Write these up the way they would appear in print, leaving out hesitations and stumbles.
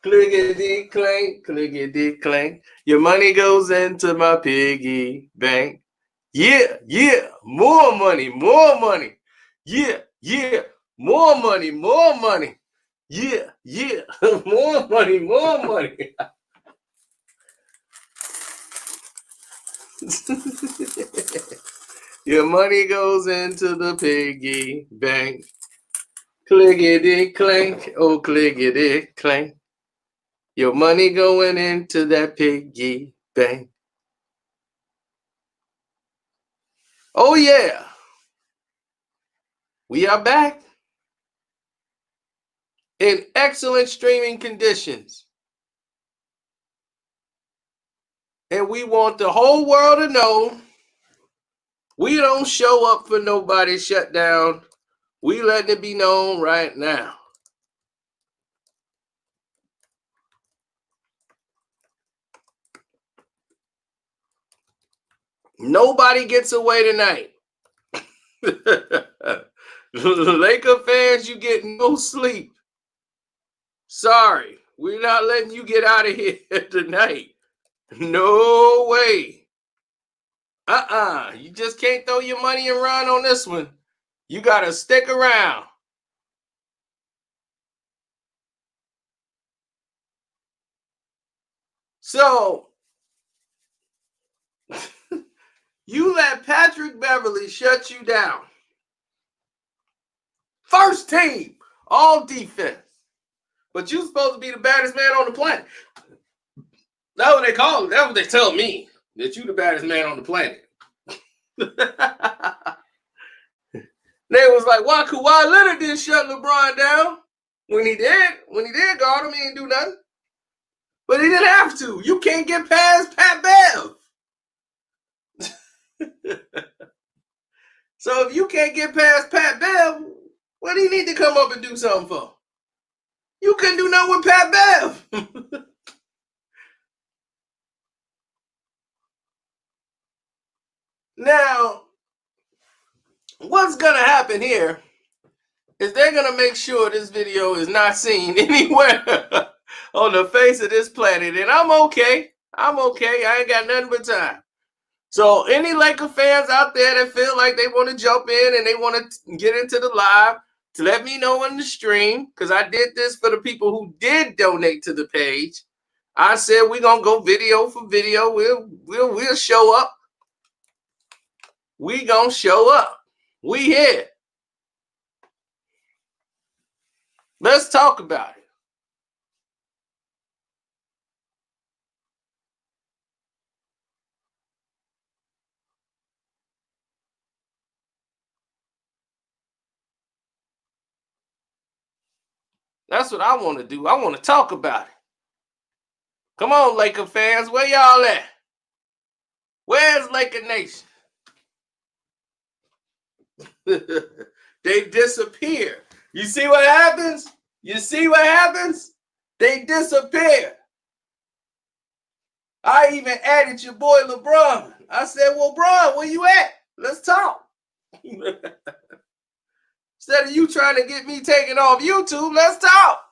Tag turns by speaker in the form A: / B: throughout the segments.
A: Clickety clank, clickety clank. Your money goes into my piggy bank. Yeah, yeah, more money, more money. Yeah, yeah, more money, more money. Yeah, yeah, more money, more money. Your money goes into the piggy bank. Clickety clank, oh clickety clank. Your money going into that piggy bank. Oh yeah, we are back in excellent streaming conditions. And we want the whole world to know we don't show up for nobody's shutdown. We letting it be known right now. Nobody gets away tonight. Laker fans, you get no sleep. Sorry, we're not letting you get out of here tonight. No way. You just can't throw your money and run on this one. You got to stick around. So, you let Patrick Beverly shut you down. First team, all defense. But you supposed to be the baddest man on the planet. That's what they call it. That's what they tell me. That you the baddest man on the planet. They was like, why Kawhi Leonard didn't shut LeBron down? When he did guard him, he didn't do nothing. But he didn't have to. You can't get past Pat Bev. So if you can't get past Pat Bev, what do you need to come up and do something for? You couldn't do nothing with Pat Bev. Now, what's going to happen here is they're going to make sure this video is not seen anywhere on the face of this planet. And I'm okay. I ain't got nothing but time. So any Laker fans out there that feel like they want to jump in and they want to get into the live, to let me know in the stream, because I did this for the people who did donate to the page. I said we're gonna go video for video. We'll show up. We gonna show up. We here. Let's talk about it. That's what I want to do. I want to talk about it. Come on, Laker fans. Where y'all at? Where's Laker Nation? They disappear. You see what happens? You see what happens? They disappear. I even added your boy LeBron. I said, well, Bron, where you at? Let's talk. Instead of you trying to get me taken off YouTube, let's talk.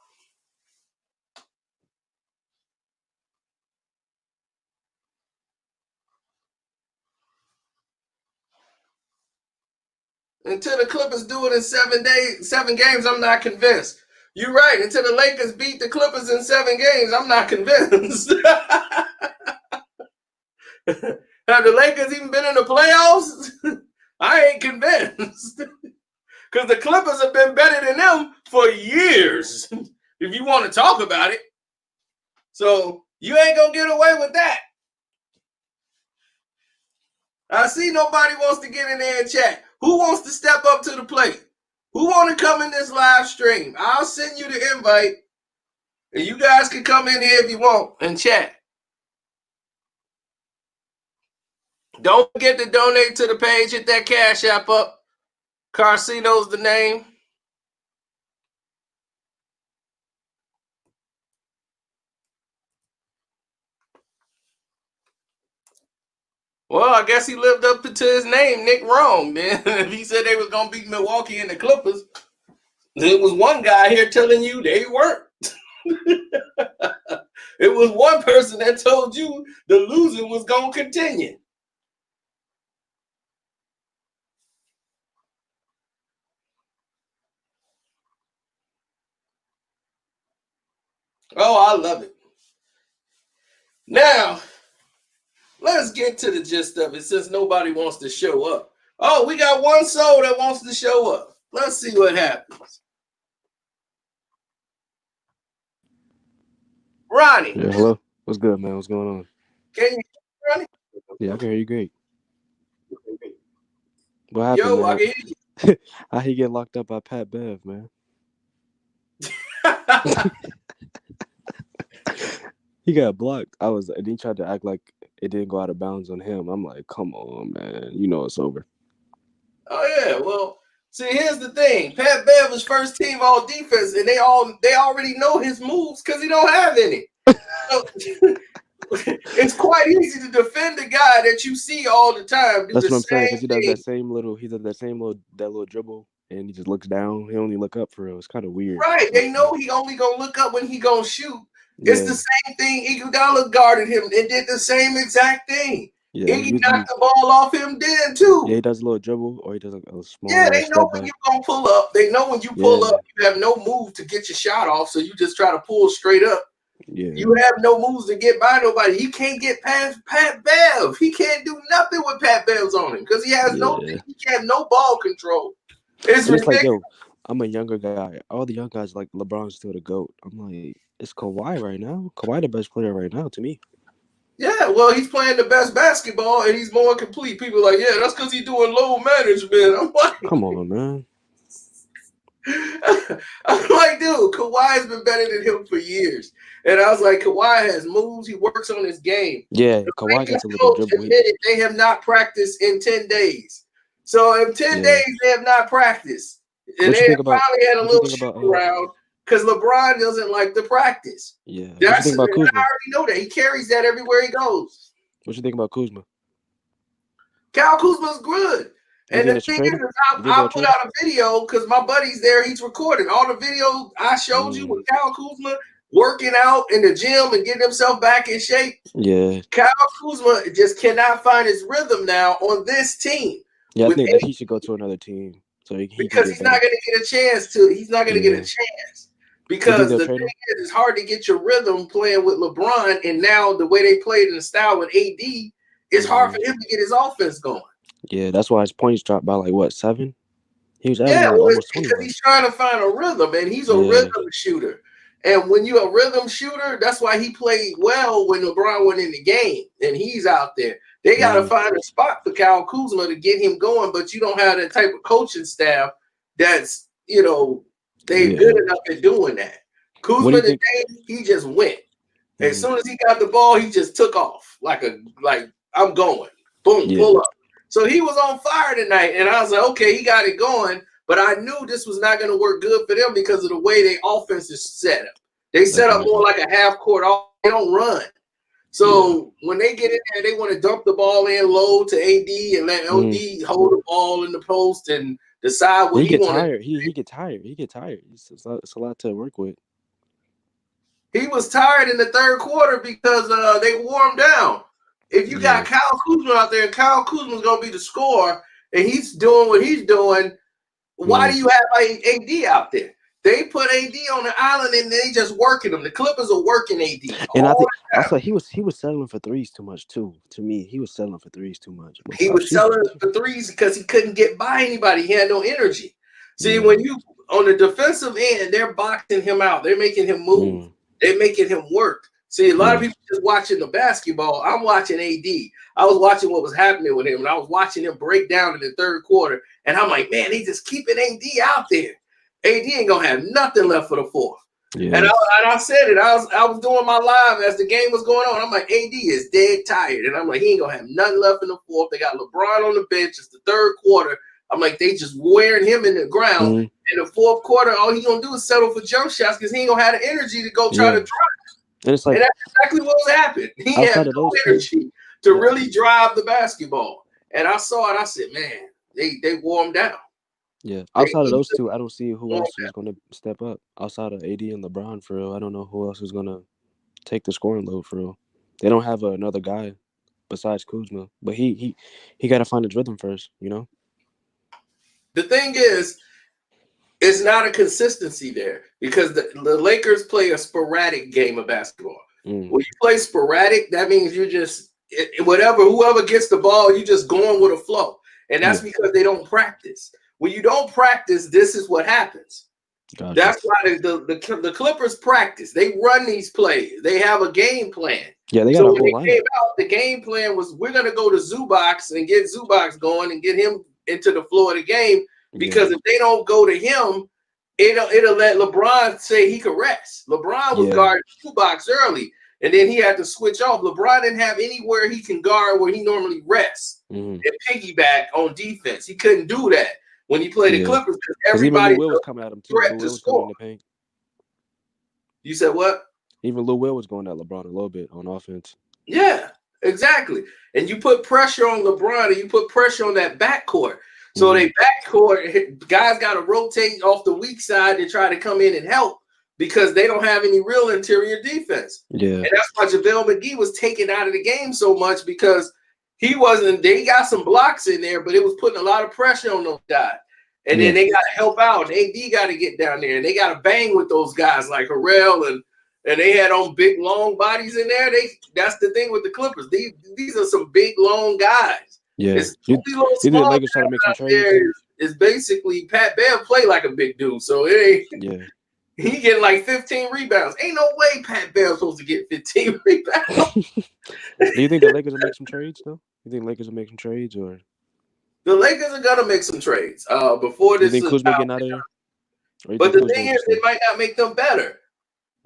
A: Until the Clippers do it in 7 games, I'm not convinced. You're right. Until the Lakers beat the Clippers in 7 games, I'm not convinced. Have the Lakers even been in the playoffs? I ain't convinced. Because the Clippers have been better than them for years, if you want to talk about it. So you ain't going to get away with that. I see nobody wants to get in there and chat. Who wants to step up to the plate? Who want to come in this live stream? I'll send you the invite, and you guys can come in here if you want and chat. Don't forget to donate to the page. Hit that Cash App up. Carcino's the name. Well, I guess he lived up to his name, Nick Rome, man. If he said they was going to beat Milwaukee and the Clippers, There was one guy here telling you they weren't. It was one person that told you the losing was going to continue. Oh, I love it. Now, let's get to the gist of it since nobody wants to show up. Oh, we got one soul that wants to show up. Let's see what happens. Ronnie.
B: Yeah, hello. What's good, man? What's going on?
A: Can you hear me, Ronnie?
B: Yeah, I can hear you great. What happened,
A: Yo, I
B: man?
A: can hear you.
B: How he get locked up by Pat Bev, man? He got blocked. And he tried to act like it didn't go out of bounds on him. I'm like, come on, man. You know it's over.
A: Oh yeah, well, see, here's the thing. Pat Bev was first team all defense, and they already know his moves because he don't have any. So, it's quite easy to defend a guy that you see all the time do
B: That's
A: the
B: what I'm saying, because
A: same
B: he does
A: thing.
B: that same little dribble, and he just looks down. He only look up for real. It's kind of weird.
A: Right. They know he only gonna look up when he gonna shoot. It's
B: Yeah,
A: the same thing. Iguodala guarded him and did the same exact thing.
B: yeah.
A: Iggy knocked the ball off him then too.
B: Yeah, he does a little dribble, or he does a small
A: Yeah,
B: little
A: they know
B: step
A: when
B: back.
A: you're gonna pull up. They know when you pull
B: Yeah,
A: up, you have no move to get your shot off, so you just try to pull straight up.
B: yeah.
A: You have no moves to get by nobody. He can't get past Pat Bev. He can't do nothing with Pat Bev's on him because he has
B: Yeah.
A: he have no ball control. It's
B: And it's like,
A: ridiculous.
B: yo, I'm a younger guy. All the young guys like LeBron's still the GOAT. I'm like, it's Kawhi right now. Kawhi the best player right now to me.
A: Yeah, well, he's playing the best basketball and he's more complete. People are like, yeah, that's because he's doing low management.
B: Come on, man.
A: I'm like, dude, Kawhi's been better than him for years. And I was like, Kawhi has moves. He works on his game.
B: Yeah,
A: The
B: Kawhi got
A: Lakers
B: the little
A: coach
B: dribble.
A: admitted they have not practiced in 10 days. So in 10
B: Yeah.
A: days, they have not practiced. And
B: What
A: they
B: you think about?
A: finally had a
B: What you
A: little
B: think
A: shoot
B: about?
A: around because LeBron doesn't like to practice.
B: Yeah. What you
A: That's
B: think about
A: I
B: Kuzma?
A: already know that. He carries that everywhere he goes.
B: What you think about Kuzma?
A: Kyle Kuzma's good.
B: You
A: And
B: think
A: the
B: they should
A: thing
B: trade
A: is,
B: him? You think
A: I'll
B: they'll
A: put
B: trade him?
A: out a video because my buddy's there. He's recording all the videos I showed you with Kyle Kuzma working out in the gym and getting himself back in shape.
B: Yeah.
A: Kyle Kuzma just cannot find his rhythm now on this team.
B: Yeah, I
A: With
B: think that he should go to another team so he can
A: because
B: get
A: he's not
B: better.
A: going to get a chance to. He's not going to get a
B: Yeah.
A: chance
B: You think
A: because
B: they'll
A: the
B: trade
A: thing
B: him?
A: is, it's hard to get your rhythm playing with LeBron, and now the way they played in the style with AD, it's hard for him to get his offense going.
B: Yeah, that's why his points dropped by like what 7? He was
A: Yeah,
B: averaging like
A: well, it's
B: almost
A: because
B: 21.
A: he's trying to find a rhythm, and he's a
B: Yeah.
A: rhythm shooter. And when you're a rhythm shooter, that's why he played well when LeBron went in the game, and he's out there. They got to find a spot for Kyle Kuzma to get him going, but you don't have that type of coaching staff that's, they're good enough at doing that.
B: What do
A: Kuzma
B: you think?
A: today, he just went. As soon as he got the ball, he just took off like I'm going. Boom,
B: Yeah.
A: pull up. So he was on fire tonight, and I was like, okay, he got it going. But I knew this was not going to work good for them because of the way their offense is set up. They set up more like a half court. They don't run. So when they get in there, they want to dump the ball in low to AD and let OD hold the ball in the post and decide what he wants to do.
B: He get tired. He get tired. It's a lot to work with.
A: He was tired in the third quarter because they wore him down. If you got Kyle Kuzma out there, and Kyle Kuzma's going to be the scorer, and he's doing what he's doing, why do you have AD out there? They put AD on the island, and they just working him. The Clippers are working AD.
B: And I think also he was settling for threes too much too. To me, he was settling for threes too much.
A: He was selling for threes because he couldn't get by anybody. He had no energy. See, when you on the defensive end, they're boxing him out. They're making him move. They're making him work. See, a lot of people just watching the basketball. I'm watching AD. I was watching what was happening with him, and I was watching him break down in the third quarter. And I'm like, man, they just keeping AD out there. AD ain't gonna have nothing left for the fourth. Yeah. And I said it. I was doing my live as the game was going on. I'm like, AD is dead tired, and I'm like, he ain't gonna have nothing left in the fourth. They got LeBron on the bench. It's the third quarter. I'm like, they just wearing him in the ground. In the fourth quarter, all he gonna do is settle for jump shots because he ain't gonna have the energy to go try to drive.
B: And it's like,
A: and that's exactly what was happening. He had no energy to really drive the basketball. And I saw it. I said, man, they wore him down.
B: Yeah.
A: They
B: Outside of
A: need
B: those
A: to
B: two, I don't see who
A: perform
B: else is going to step up. Outside of AD and LeBron, for real, I don't know who else is going to take the scoring load, for real. They don't have another guy besides Kuzma, but he got to find his rhythm first, you know?
A: The thing is, it's not a consistency there because the Lakers play a sporadic game of basketball.
B: Mm.
A: When you play sporadic, that means you just whoever gets the ball, you just going with a flow, and that's because they don't practice. When you don't practice, this is what happens.
B: Gotcha.
A: That's why the Clippers practice. They run these plays. They have a game plan.
B: Yeah, they got
A: So
B: a
A: when
B: whole
A: they came
B: lineup.
A: out, the game plan was we're going to go to Zubac and get Zubac going and get him into the flow of the game. Because if they don't go to him, it'll let LeBron say he could rest. LeBron was guarding Zubac early, and then he had to switch off. LeBron didn't have anywhere he can guard where he normally rests and piggyback on defense. He couldn't do that when he played the Clippers because everybody
B: even Lou Will was coming at him too. Lou Will was coming in the paint.
A: You said what?
B: Even Lou Will was going at LeBron a little bit on offense.
A: Yeah, exactly. And you put pressure on LeBron and you put pressure on that backcourt. So they backcourt guys got to rotate off the weak side to try to come in and help because they don't have any real interior defense.
B: Yeah.
A: And that's why JaVale McGee was taken out of the game so much because he wasn't. They got some blocks in there, but it was putting a lot of pressure on those guys. And then they got to help out. And AD got to get down there, and they got to bang with those guys like Harrell and they had on big long bodies in there. That's the thing with the Clippers. These are some big long guys.
B: Yeah.
A: It's you think
B: the Lakers trying to make some trades?
A: It's basically Pat Bev play like a big dude, so it ain't.
B: Yeah.
A: He getting like 15 rebounds. Ain't no way Pat Bell's supposed to get 15 rebounds.
B: Do you think the Lakers will make some trades though? You think Lakers will make some trades or?
A: The Lakers are gonna make some trades. Before this.
B: You think Kuzma getting out of here?
A: But the thing is, it might not make them better.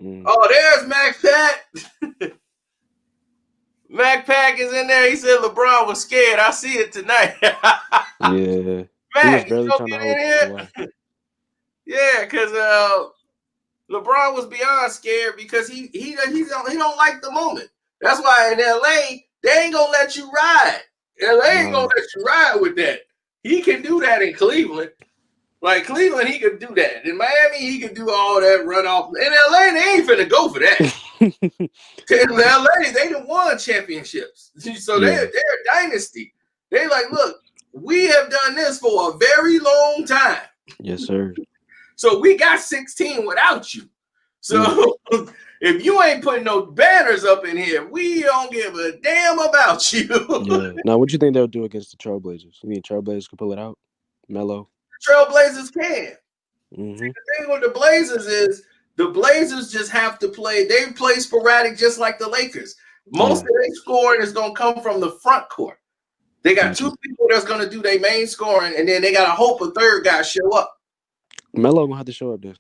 A: Oh, there's Mac Pat. Mac Pack is in there. He said LeBron was scared. I see it tonight.
B: Yeah.
A: Mac,
B: he was barely trying to hold.
A: Yeah, because LeBron was beyond scared because he don't like the moment. That's why in LA they ain't gonna let you ride. LA ain't gonna let you ride with that. He can do that in Cleveland. Like Cleveland, he could do that. In Miami, he could do all that run off. In LA, they ain't finna go for that. In LA, they done won championships. So they're a dynasty. They like, look, we have done this for a very long time.
B: Yes, sir.
A: So we got 16 without you. So if you ain't putting no banners up in here, we don't give a damn about you.
B: Yeah. Now, what do you think they'll do against the Trailblazers? You think Trailblazers can pull it out? Melo?
A: Trailblazers can. The thing with the Blazers is the Blazers just have to play. They play sporadic just like the Lakers. Most of their scoring is going to come from the front court. They got two people that's going to do their main scoring, and then they got to hope a third guy show up.
B: Melo going to have to show up there.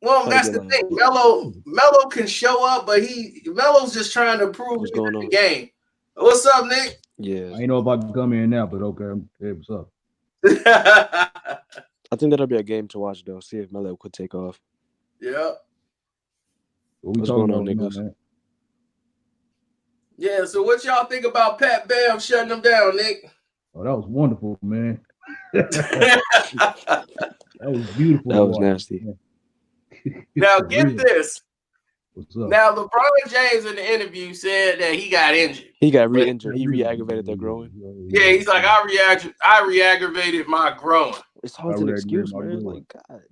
A: Well, that's the thing. Melo can show up, but Melo's just trying to prove
B: what's going on
A: the game. What's up, Nick?
B: Yeah.
C: I ain't know about coming in now, but okay. Hey, what's up?
B: I think that'll be a game to watch, though. See if Melo could take off.
A: Yeah.
B: What's going on, Nicholas?
A: Yeah, so what y'all think about Pat Bev shutting them down, Nick?
C: Oh, that was wonderful, man. That was beautiful.
B: That was nasty.
A: Now, get this.
C: What's up?
A: Now, LeBron James in the interview said that he got injured.
B: He got re-injured. He re-aggravated that growing.
A: Yeah, he's like, I re-aggravated my growing.
B: It's hard to excuse, man. Like, God.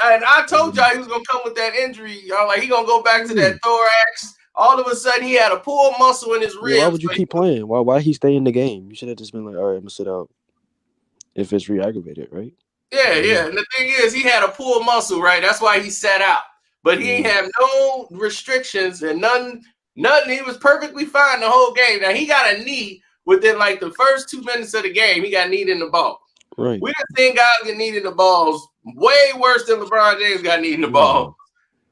A: And I told y'all he was going to come with that injury. Y'all like, he going to go back to that thorax. All of a sudden, he had a pulled muscle in his ribs.
B: Why would you keep playing? Why he stay in the game? You should have just been like, all right, I'm going to sit out if it's re-aggravated, right?
A: Yeah. And the thing is, he had a pulled muscle, right? That's why he sat out. But he ain't have no restrictions and nothing. He was perfectly fine the whole game. Now, he got a knee within like the first 2 minutes of the game. He got kneed in the ball.
B: Right.
A: We done seen guys get kneed in the balls way worse than LeBron James got kneed in the ball.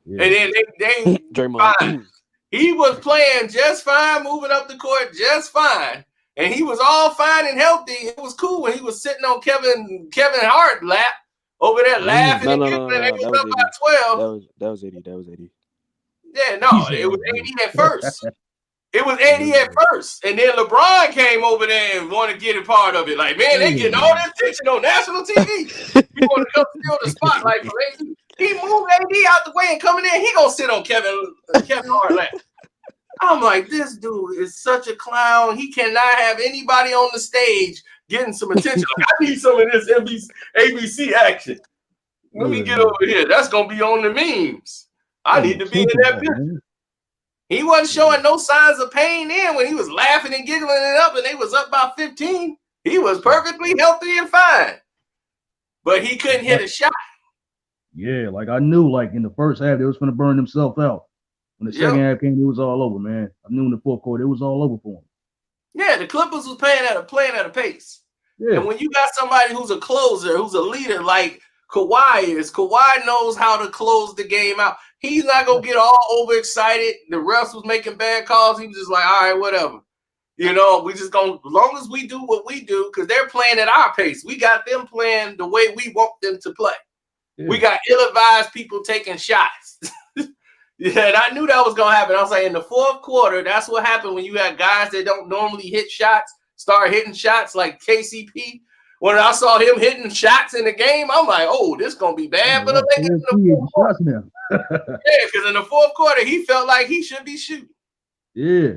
A: Yeah. And then they fine. He was playing just fine, moving up the court just fine. And he was all fine and healthy. It was cool when he was sitting on Kevin Hart's lap over there laughing and giggling. They was up by 12.
B: That was 80.
A: Yeah, no, it was 80 at first. It was AD at first, and then LeBron came over there and wanted to get a part of it. Like, man, they getting all this attention on national TV. He want to come steal the spotlight from AD. He moved AD out the way and coming in. He gonna sit on Kevin Hart lap. I'm like, this dude is such a clown. He cannot have anybody on the stage getting some attention. Like, I need some of this ABC action. Let me get over here. That's gonna be on the memes. I need to be in that picture. He wasn't showing no signs of pain then when he was laughing and giggling it up and they was up by 15. He was perfectly healthy and fine. But he couldn't hit a shot.
C: Yeah, like I knew like in the first half they was going to burn themselves out. When the second half came, it was all over, man. I knew in the fourth quarter it was all over for him.
A: Yeah, the Clippers was playing at a pace. Yeah. And when you got somebody who's a closer, who's a leader like Kawhi is, Kawhi knows how to close the game out. He's not going to get all overexcited. The refs was making bad calls. He was just like, all right, whatever. You know, we just going to, as long as we do what we do, because they're playing at our pace. We got them playing the way we want them to play. Yeah. We got ill-advised people taking shots. Yeah, and I knew that was going to happen. I was like, in the fourth quarter, that's what happened when you had guys that don't normally hit shots, start hitting shots like KCP. When I saw him hitting shots in the game, I'm like, oh, this is going to be bad for the Lakers in the fourth quarter. Yeah, because in the fourth quarter, he felt like he should be shooting.
C: Yeah.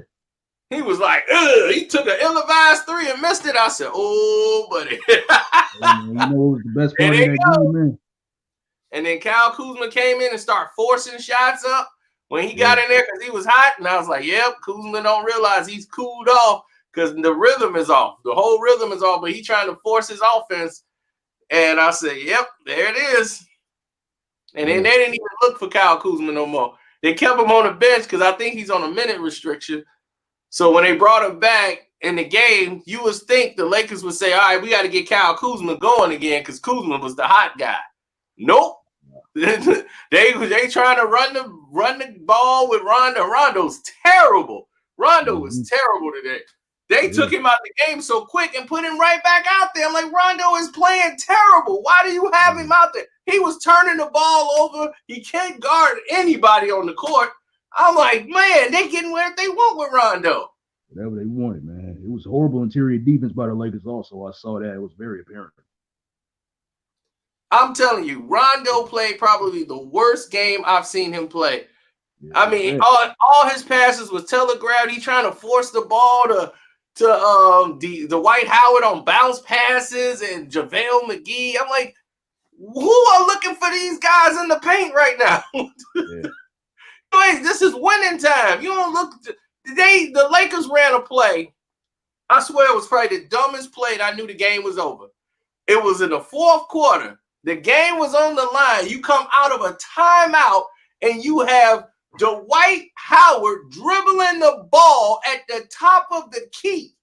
A: He was like, ugh. He took an ill-advised three and missed it. I said, oh, buddy.
C: You know what was the best part of that game, man?
A: And then Kyle Kuzma came in and started forcing shots up when he got in there because he was hot. And I was like, yep, Kuzma don't realize he's cooled off because the rhythm is off. The whole rhythm is off, but he's trying to force his offense. And I said, yep, there it is. And then they didn't even look for Kyle Kuzma no more. They kept him on the bench because I think he's on a minute restriction. So when they brought him back in the game, you would think the Lakers would say, all right, we got to get Kyle Kuzma going again because Kuzma was the hot guy. Nope. they trying to run the ball with Rondo. Rondo's terrible. Rondo was terrible today. They took him out of the game so quick and put him right back out there. I'm like, Rondo is playing terrible. Why do you have him out there? He was turning the ball over. He can't guard anybody on the court. I'm like, man, they getting where they want with Rondo.
C: Whatever they wanted, man. It was horrible interior defense by the Lakers also. I saw that. It was very apparent.
A: I'm telling you, Rondo played probably the worst game I've seen him play. Yeah, I mean, all his passes was telegraphed. He trying to force the ball to the Dwight Howard on bounce passes and JaVale McGee. I'm like, who are looking for these guys in the paint right now? Wait, this is winning time. You don't look. The Lakers ran a play. I swear it was probably the dumbest play that I knew the game was over. It was in the fourth quarter. The game was on the line. You come out of a timeout and you have Dwight Howard dribbling the ball at the top of the key.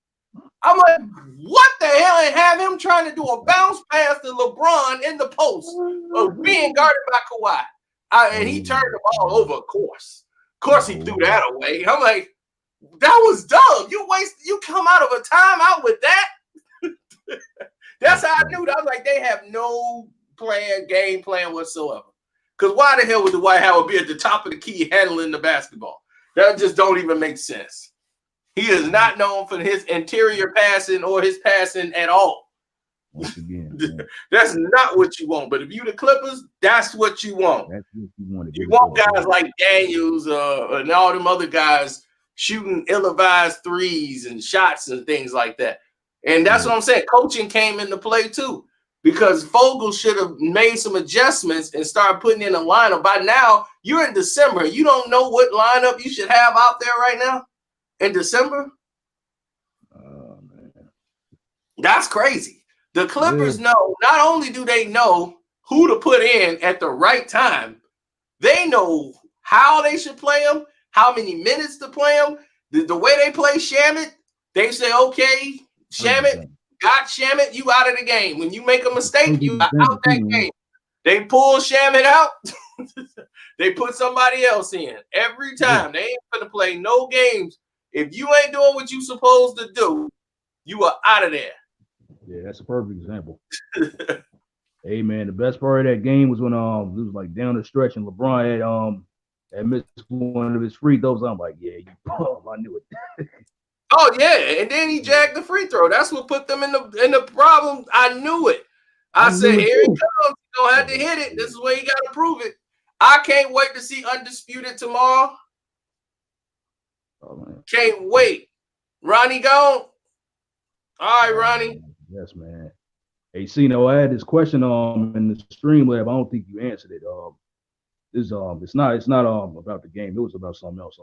A: I'm like, what the hell? And have him trying to do a bounce pass to LeBron in the post of being guarded by Kawhi. And he turned the ball over, of course. Of course he threw that away. I'm like, that was dumb. You come out of a timeout with that? That's how I knew that. I was like, they have no game plan whatsoever. Because why the hell would Dwight Howard be at the top of the key handling the basketball? That just don't even make sense. He is not known for his interior passing or his passing at all.
C: Once again,
A: that's not what you want. But if you the Clippers, that's what you want.
C: That's what you want.
A: You want guys like Daniels and all them other guys shooting ill-advised threes and shots and things like that. And that's what I'm saying. Coaching came into play too. Because Vogel should have made some adjustments and started putting in a lineup. By now, you're in December. You don't know what lineup you should have out there right now in December?
C: Oh, man.
A: That's crazy. The Clippers know, not only do they know who to put in at the right time, they know how they should play them, how many minutes to play them. The way they play Shamet, they say, okay, Shamet, got Shamet, you out of the game. When you make a mistake, you are out that game. They pull Shamet out. They put somebody else in every time. They ain't going to play no games. If you ain't doing what you supposed to do, you are out of there.
C: Yeah, that's a perfect example. Hey, man, the best part of that game was when it was like down the stretch and LeBron and missed one of his free throws. I'm like, yeah, you bum. I knew it.
A: Oh yeah, and then he jacked the free throw. That's what put them in the problem. I knew it. I said, here it comes. You don't have to hit it. This is where you got to prove it. I can't wait to see Undisputed tomorrow.
C: Oh,
A: can't wait. Ronnie gone. All right, Ronnie.
C: Yes, man. Hey, Cino, I had this question in the stream lab. I don't think you answered it. It's not about the game. It was about something else.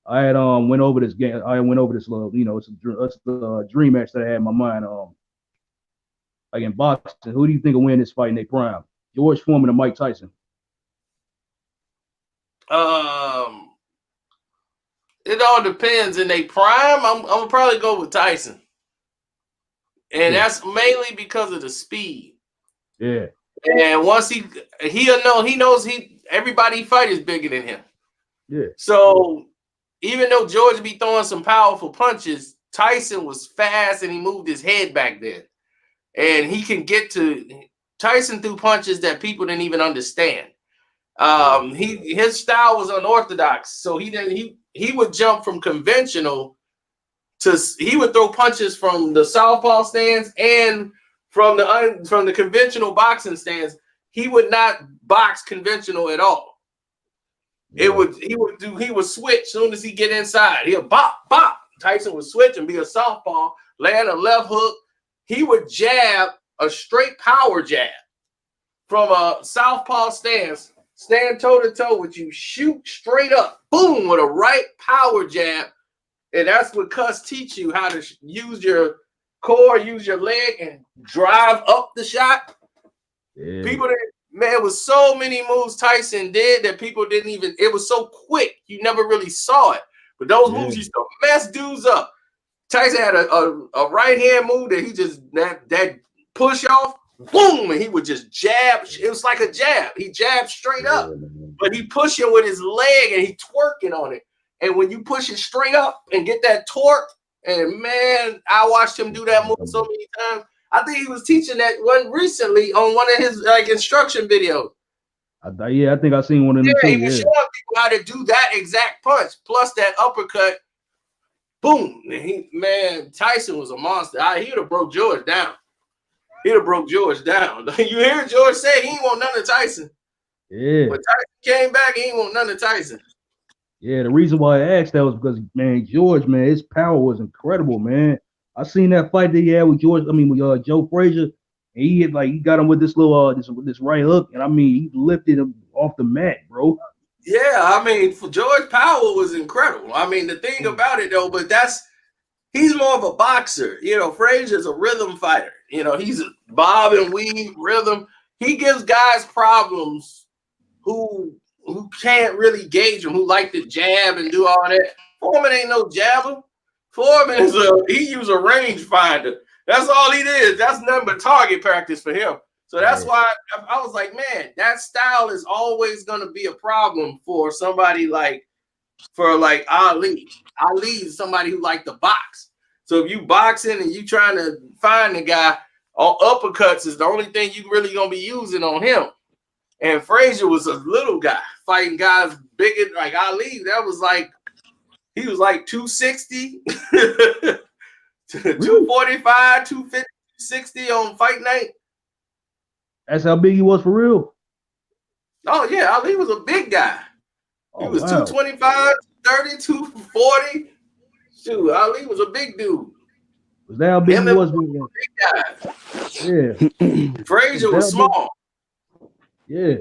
C: I had went over this game. I went over this little, it's the dream match that I had in my mind. Like in boxing, who do you think will win this fight in their prime? George Foreman or Mike Tyson?
A: It all depends. In their prime, I'm gonna probably go with Tyson, and that's mainly because of the speed.
C: Yeah.
A: And once he knows everybody fight is bigger than him.
C: Yeah.
A: So even though George be throwing some powerful punches, Tyson was fast and he moved his head back then. And he can get to Tyson threw punches that people didn't even understand. His style was unorthodox, so he would jump from conventional he would throw punches from the southpaw stance and from the conventional boxing stance. He would not box conventional at all. He would switch soon as he get inside. He'll bop. Tyson would switch and be a southpaw, land a left hook. He would jab a straight power jab from a southpaw stance, stand toe to toe with you, shoot straight up, boom, with a right power jab. And that's what cuss teach you, how to use your core, use your leg, and drive up the shot. Yeah. It was so many moves Tyson did that people didn't even, it was so quick, you never really saw it. But those moves used to mess dudes up. Tyson had a right hand move that he just, that push off, boom, and he would just jab. It was like a jab. He jabbed straight up, but he pushing with his leg and he twerking on it. And when you push it straight up and get that torque, and man, I watched him do that move so many times. I think he was teaching that one recently on one of his instruction videos.
C: I think I seen one of them too.
A: He was showing people how to do that exact punch, plus that uppercut. Boom! And Tyson was a monster. He'd have broke George down. You hear George say he ain't want none of Tyson.
C: Yeah.
A: But Tyson came back, he ain't want none of Tyson.
C: Yeah, the reason why I asked that was because, man, George, man, his power was incredible, man. I seen that fight that he had with Joe Frazier, and he got him with this little this right hook, and he lifted him off the mat, bro.
A: Yeah, for George, power was incredible. The thing about it though, but he's more of a boxer. Frazier's a rhythm fighter. He's a bob and weave rhythm. He gives guys problems who can't really gauge him, who like to jab and do all that. Foreman ain't no jabber. Foreman he use a range finder. That's all he did. That's nothing but target practice for him. So that's why I was like, man, that style is always going to be a problem for somebody like Ali. Ali is somebody who like to box. So if you boxing and you trying to find the guy, all uppercuts is the only thing you really going to be using on him. And Frazier was a little guy fighting guys bigger like Ali. That was he was 260, 245, 250, 260 on fight night.
C: That's how big he was for real?
A: Oh, yeah. Ali was a big guy. He was 225, 30, 240. Shoot, Ali was a big dude.
C: Was that how big he was?
A: Big guy. Yeah. Frazier was small.
C: Yeah.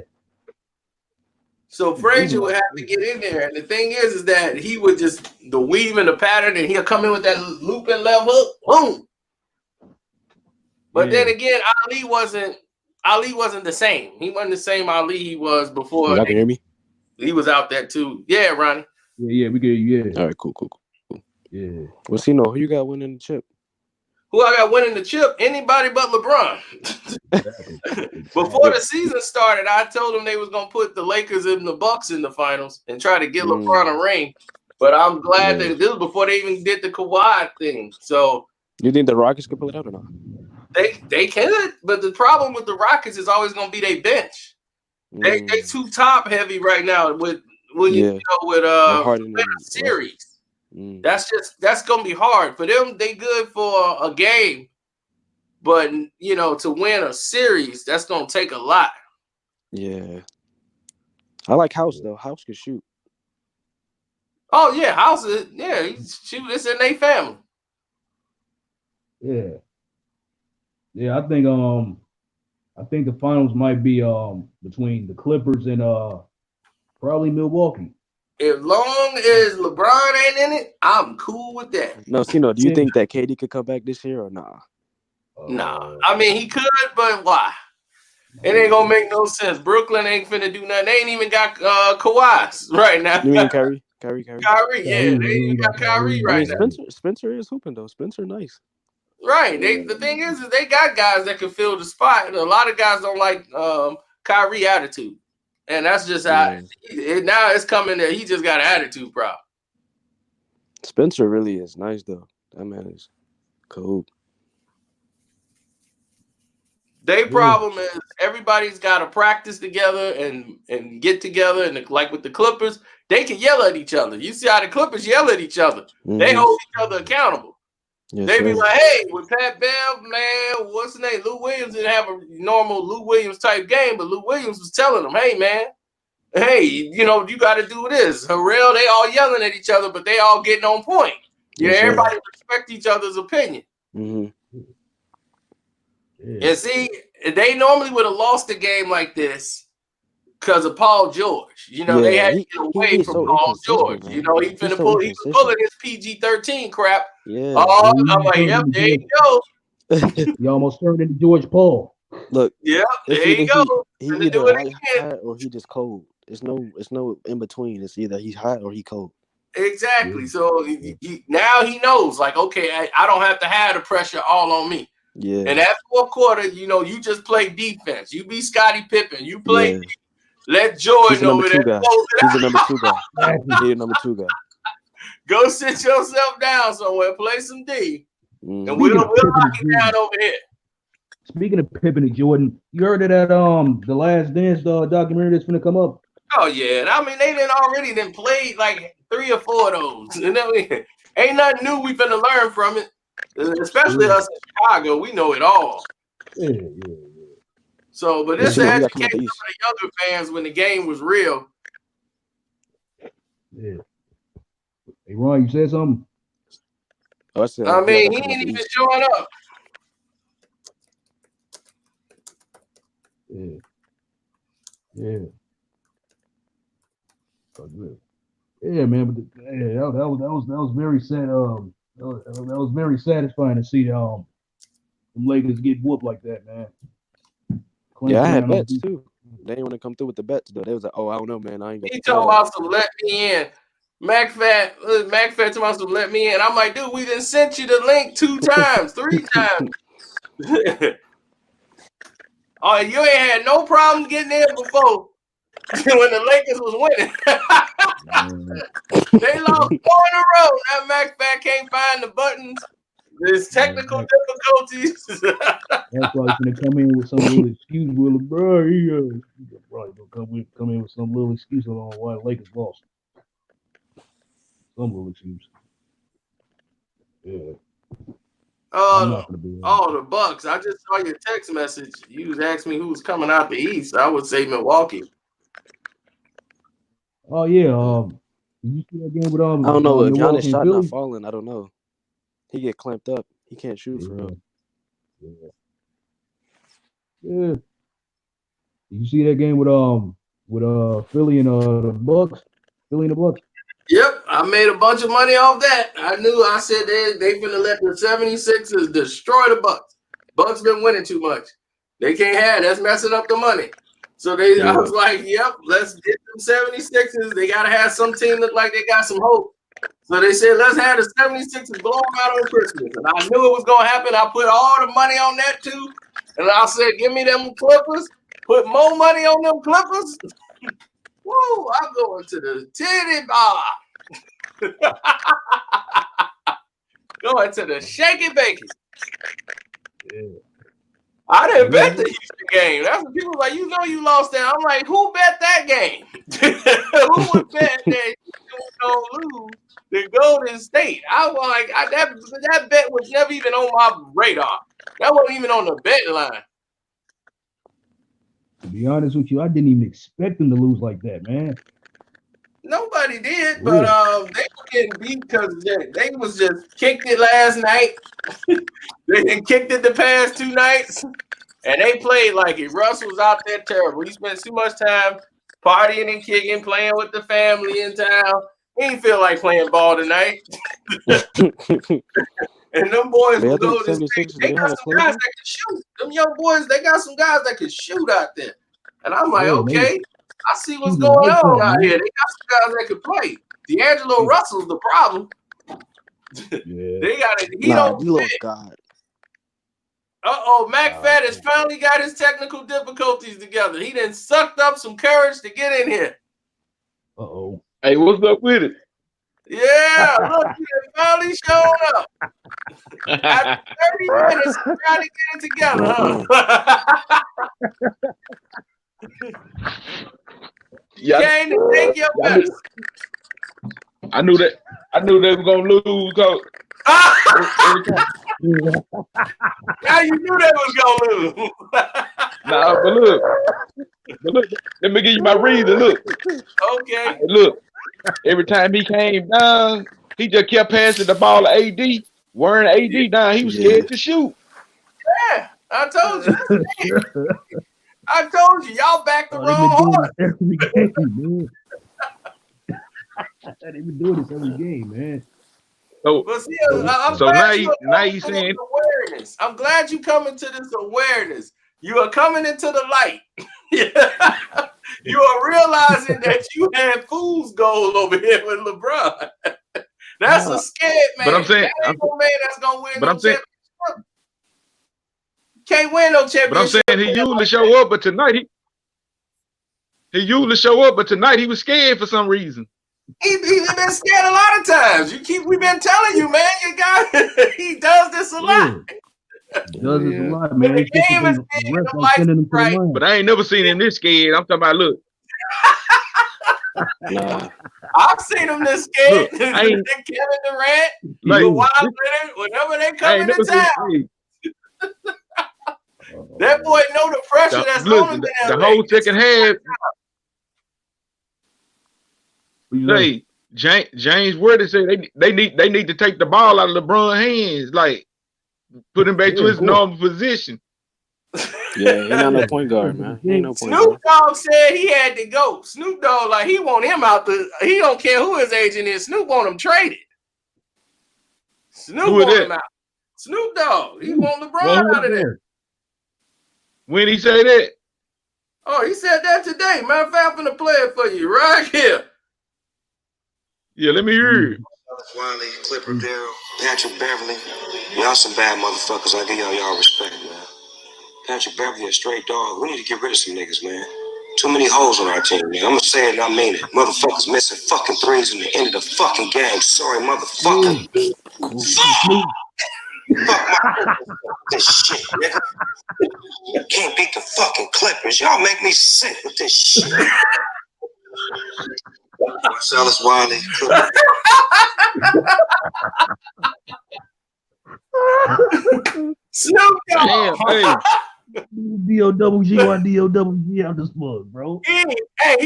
A: So Frazier would have to get in there. And the thing is that he would just the weave and the pattern, and he'll come in with that looping left hook. Boom. But then again, Ali wasn't the same. He wasn't the same Ali he was before.
B: Y'all can hear me?
A: He was out there too. Yeah, Ronnie.
C: Yeah, we get you. Yeah.
B: All right, cool.
C: Yeah.
B: Well, Cino, who you got winning the chip?
A: Who I got winning the chip? Anybody but LeBron. Before the season started, I told them they was gonna put the Lakers and the Bucks in the finals and try to get LeBron a ring. But I'm glad that this was before they even did the Kawhi thing. So
B: you think the Rockets could pull it out or not?
A: They could, but the problem with the Rockets is always gonna be their bench. They too top heavy right now with when you
B: Yeah,
A: know with
B: Harden
A: win
B: and
A: a series.
B: Mm.
A: That's gonna be hard for them. They good for a game, but you know, to win a series, that's gonna take a lot.
B: Yeah, I like House though. House can shoot.
A: Oh yeah, House is shoot, it's in their family.
C: Yeah. Yeah, I think the finals might be between the Clippers and probably Milwaukee.
A: As long as LeBron ain't in it, I'm cool with that.
B: No, Sino, do you
C: Yeah.
B: think that KD could come back this year or nah?
A: Nah, I mean he could, but why? It ain't gonna make no sense. Brooklyn ain't finna do nothing. They ain't even got Kawhi right now.
B: You mean Kyrie?
A: Kyrie, yeah,
C: Kyrie,
A: they ain't even got Kyrie
B: I
A: right
B: mean
A: now.
B: Spencer is hooping though. Spencer nice.
A: Right. The thing is they got guys that can fill the spot. And a lot of guys don't like Kyrie attitude. And that's just how now it's coming that he just got an attitude problem.
B: Spencer really is nice though. That man is cool.
A: Their problem is everybody's got to practice together and get together. And like with the Clippers, they can yell at each other. You see how the Clippers yell at each other.
B: Mm-hmm.
A: They hold each other accountable.
B: Yes,
A: They be like, hey, with Pat Bev, man, what's his name? Lou Williams didn't have a normal Lou Williams type game, but Lou Williams was telling them, hey, man, hey, you know, you got to do this. Harrell, they all yelling at each other, but they all getting on point. Yeah, everybody respect each other's opinion.
B: Mm-hmm.
C: Yeah.
A: And see, they normally would have lost a game like this because of Paul George. You know, they had to get away from Paul George. Man. You know, he was pulling his PG-13 crap.
B: Yeah.
A: Oh, I'm like, yep, there you go.
C: You almost turned into George Paul.
B: Look,
A: yeah, there you go.
B: He either hot or he just cold. It's no in between. It's either he's hot or he cold.
A: Exactly. So now he knows, like, okay, I don't have to have the pressure all on me.
B: Yeah.
A: And that fourth quarter, you know, you just play defense. You be Scottie Pippen. You play. Let Jordan over there.
B: He's the number 2 guy. He's the number 2 guy.
A: Go sit yourself down somewhere. Play some D. And we'll lock it down over here.
C: Speaking of Pippen and Jordan, you heard of that The Last Dance documentary that's gonna come up?
A: Oh yeah, and I mean they already played like 3 or 4 of those. You know, ain't nothing new we finna learn from it. Especially us in Chicago, we know it all.
C: Yeah.
A: So, but this educated some of the younger fans when the game was real.
C: Yeah. Hey Ron, you said something?
A: I mean, he ain't even showing up.
C: Yeah. Oh, good. Yeah, man. But that was very sad. That was very satisfying to see the Lakers get whooped like that, man.
B: Yeah, I had bets too. They didn't want to come through with the bets though. They was like, "Oh, I don't know, man. I ain't got."
A: He talking about some let me in. McFat talking about some let me in. I'm like, dude, we done sent you the link 2 times, 3 times. Oh, you ain't had no problem getting in before when the Lakers was winning. They lost 4 in a row. That McFat can't find the buttons. There's technical difficulties.
C: That's why he's gonna come in with some little excuse, bro. He probably gonna come in with some little excuse on why the Lakers lost. Some little excuse. Yeah.
A: The Bucks. I just saw your text message. You was asking me who's coming out the East. I would say Milwaukee.
C: Oh yeah. Did you see that game with
B: I don't know. If Giannis shot
C: Philly?
B: not falling, I don't know. He get clamped up. He can't shoot for real.
C: Yeah. Did you see that game with Philly and the Bucks? Philly and the Bucks.
A: Yep, I made a bunch of money off that. I said they finna let the 76ers destroy the Bucks. Bucks been winning too much. They can't have that's messing up the money. So I was like, yep, let's get them 76ers. They gotta have some team look like they got some hope. So they said, let's have the 76ers blow them out on Christmas. And I knew it was gonna happen. I put all the money on that too. And I said, give me them Clippers. Put more money on them Clippers. Woo, I'm going to the titty bar. Going to the shaky bacon.
C: Yeah.
A: I didn't bet the Houston game. That's what people were like, you know you lost that. I'm like, who bet that game? who would bet that you don't lose the Golden State? I was like, that bet was never even on my radar. That wasn't even on the bet line.
C: To be honest with you, I didn't even expect them to lose like that, man.
A: Nobody did, but they were getting beat because they was just kicked it last night. They kicked it the past 2 nights, and they played like it. Russ was out there terrible. He spent too much time partying and kicking, playing with the family in town. He didn't feel like playing ball tonight. And them boys will go to this state. They got some guys that can shoot. Them young boys, they got some guys that can shoot out there. And I'm like, okay, I see what's going on out here. They got some guys that can play. D'Angelo Russell's the problem. They got it. He don't fit.
B: God.
A: Mac Faddis finally got his technical difficulties together. He done sucked up some courage to get in here.
D: Hey, what's up with it?
A: Yeah, look, he finally showed up. After 30 minutes, trying to get it together, huh? Came to take your best.
D: I knew they were gonna lose, coach.
A: Now you knew they was gonna lose.
D: Nah, but look, let me give you my reason. Look.
A: Okay.
D: Look, every time he came down, he just kept passing the ball to AD, wearing AD down. He was scared to shoot.
A: Yeah, I told you. I told you, y'all backed the wrong horse.
C: Every game, man. They've been doing this every game, man.
D: So,
A: but see, I'm
D: so
A: glad
D: now you saying
A: awareness. I'm glad you come into this awareness. You are coming into the light. You are realizing that you had fool's gold over here with LeBron. That's a scared man.
D: But I'm saying,
A: that ain't no man that's gonna win.
D: But I'm saying,
A: can't win no championship.
D: But I'm saying he usually show up, but tonight he usually show up, but tonight he was scared for some reason.
A: He's been scared a lot of times. We've been telling you, man. You got he does this a lot.
C: Does this a lot, man.
A: The game is right.
D: But I ain't never seen him this scared. I'm talking about look.
A: I've seen him this scared.
D: Look,
A: Kevin Durant,
D: like,
A: whenever they come into town. That boy know the pressure that's on him.
D: The whole second half. Hey, James Worthy said they need to take the ball out of LeBron's hands, like put him back to his normal position.
B: Yeah, he's not no point guard, man. He ain't no point
A: Snoop Dogg said he had to go. Snoop Dogg, like he want him out he don't care who his agent is. Snoop want him traded. Snoop want him out. Snoop Dogg, he want LeBron out of there.
D: When he say that?
A: Oh, he said that today. Matter of fact, I'm gonna play it for you right here.
D: Yeah, let me hear it.
E: Wiley, Clipper, Darryl, Patrick Beverly. Y'all some bad motherfuckers. I give y'all respect, man. Patrick Beverly a straight dog. We need to get rid of some niggas, man. Too many holes on our team, man. I'm gonna say it and I mean it. Motherfuckers missing fucking threes in the end of the fucking game. Sorry, motherfucker. Fuck my this shit, nigga. Can't beat the fucking Clippers. Y'all make me sick with this shit. Marcellus Wiley.
A: Snoop Dogg.
D: Hey.
C: D-O-double-G on D-O-double-G out this mug, bro.
A: He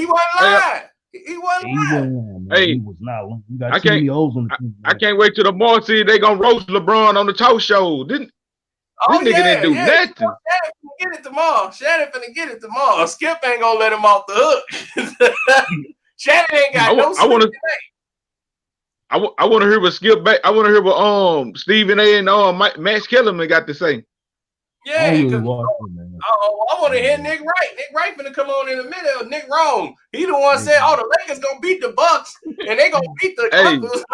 A: wasn't lying. He wasn't lying.
C: Hey, he was not lying. You got too many holes on the team.
D: I can't wait till tomorrow see they gonna roast LeBron on the talk show. This nigga didn't do nothing.
A: Shannon finna get it tomorrow. Skip ain't gonna let him off the hook. Shannon ain't got no sleep today.
D: I want to hear what Skip back. I want to hear what Stephen A. and Max Kellerman got to say.
A: Yeah, I want to hear Nick Wright. Nick Wright finna come on in the middle. Nick Wrong. He the one said, "Oh, the Lakers gonna beat the Bucks and they gonna beat the Clippers."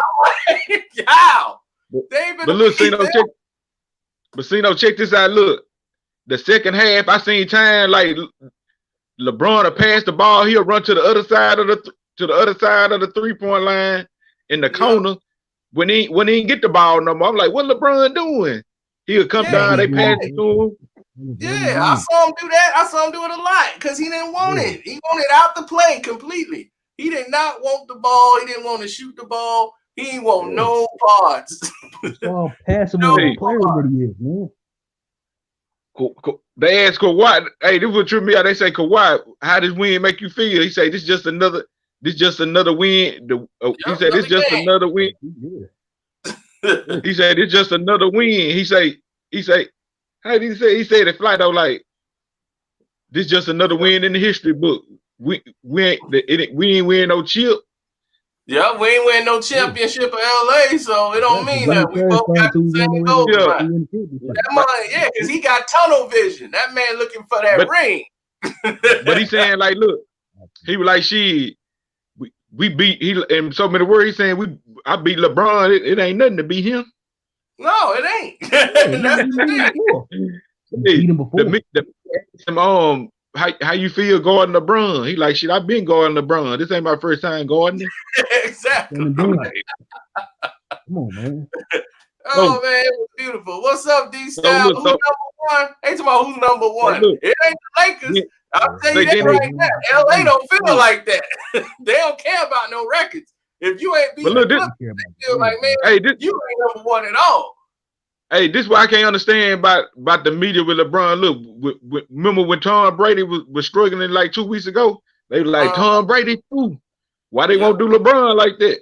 A: How?
D: But look, check this out. Look, the second half, I seen time like LeBron to pass the ball. He'll run to the other side of the 3-point line in the corner. When he didn't get the ball no more, I'm like, what LeBron doing? He'll come down, they pass it to him.
A: Yeah, I saw him do that. I saw him do it a lot because he didn't want it. He wanted out the play completely. He did not want the ball. He didn't want to shoot the ball. He didn't want no parts.
C: All passable
A: No
C: player that he is, man.
D: They asked Kawhi, hey, this what tripped me out. They say, Kawhi, how does win make you feel? He say, this just another win. He said, this just another win. He said, it's just another win. He say, how did he say? He said it flat though, like, this just another win in the history book. We ain't win no chip.
A: Yeah, we ain't win no championship in LA, so it don't mean that we both got the same goal. Yeah, because he got tunnel vision. That man looking for that ring.
D: But he's saying, like, look, he was like, shit, we beat, he in so many words, he's saying I beat LeBron. It ain't nothing to beat him.
A: No, it ain't. That's the thing.
C: Beat him before.
D: How you feel guarding LeBron? He like, shit, I've been guarding LeBron. This ain't my first time guarding him.
A: Exactly.
C: Come on, man.
A: Oh, man, it was beautiful. What's up, D-Style? Who's number one? Ain't talking about who's number one. It ain't the Lakers.
D: Yeah.
A: I'll tell you that right now. LA don't feel like that. They don't care about no records. If you ain't beating the Clippers, they feel like, man, you ain't number one at all.
D: Hey, this is why I can't understand about the media with LeBron. Look, remember when Tom Brady was struggling like 2 weeks ago? They were like, Tom Brady too. Why they won't do LeBron like that?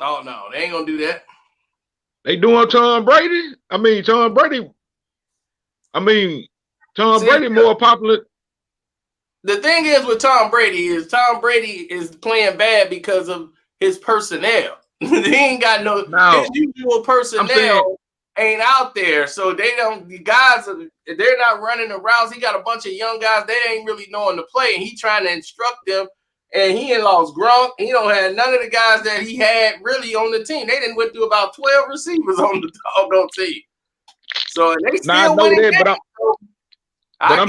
A: Oh, no, they ain't going to do that.
D: They doing Tom Brady? Tom Brady more popular.
A: The thing is with Tom Brady is playing bad because of his personnel. He ain't got his usual personnel ain't out there. So they're not running the routes. He got a bunch of young guys. They ain't really knowing the play. And he trying to instruct them. And he ain't lost Gronk. He don't have none of the guys that he had really on the team. They didn't went through about 12 receivers on the doggone team. So they still winning games.
D: I'm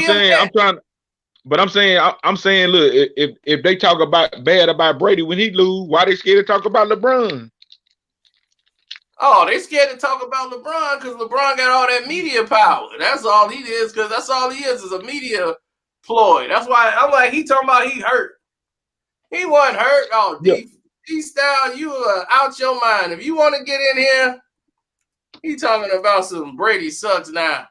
D: saying, look, if they talk bad about Brady when he lose, why they scared to talk about LeBron?
A: Oh, they scared to talk about LeBron because LeBron got all that media power. That's all he is, because that's all he is a media ploy. That's why I'm like, he talking about he hurt. He wasn't hurt. Oh, D-Style, you are out your mind. If you want to get in here, he talking about some Brady sucks now.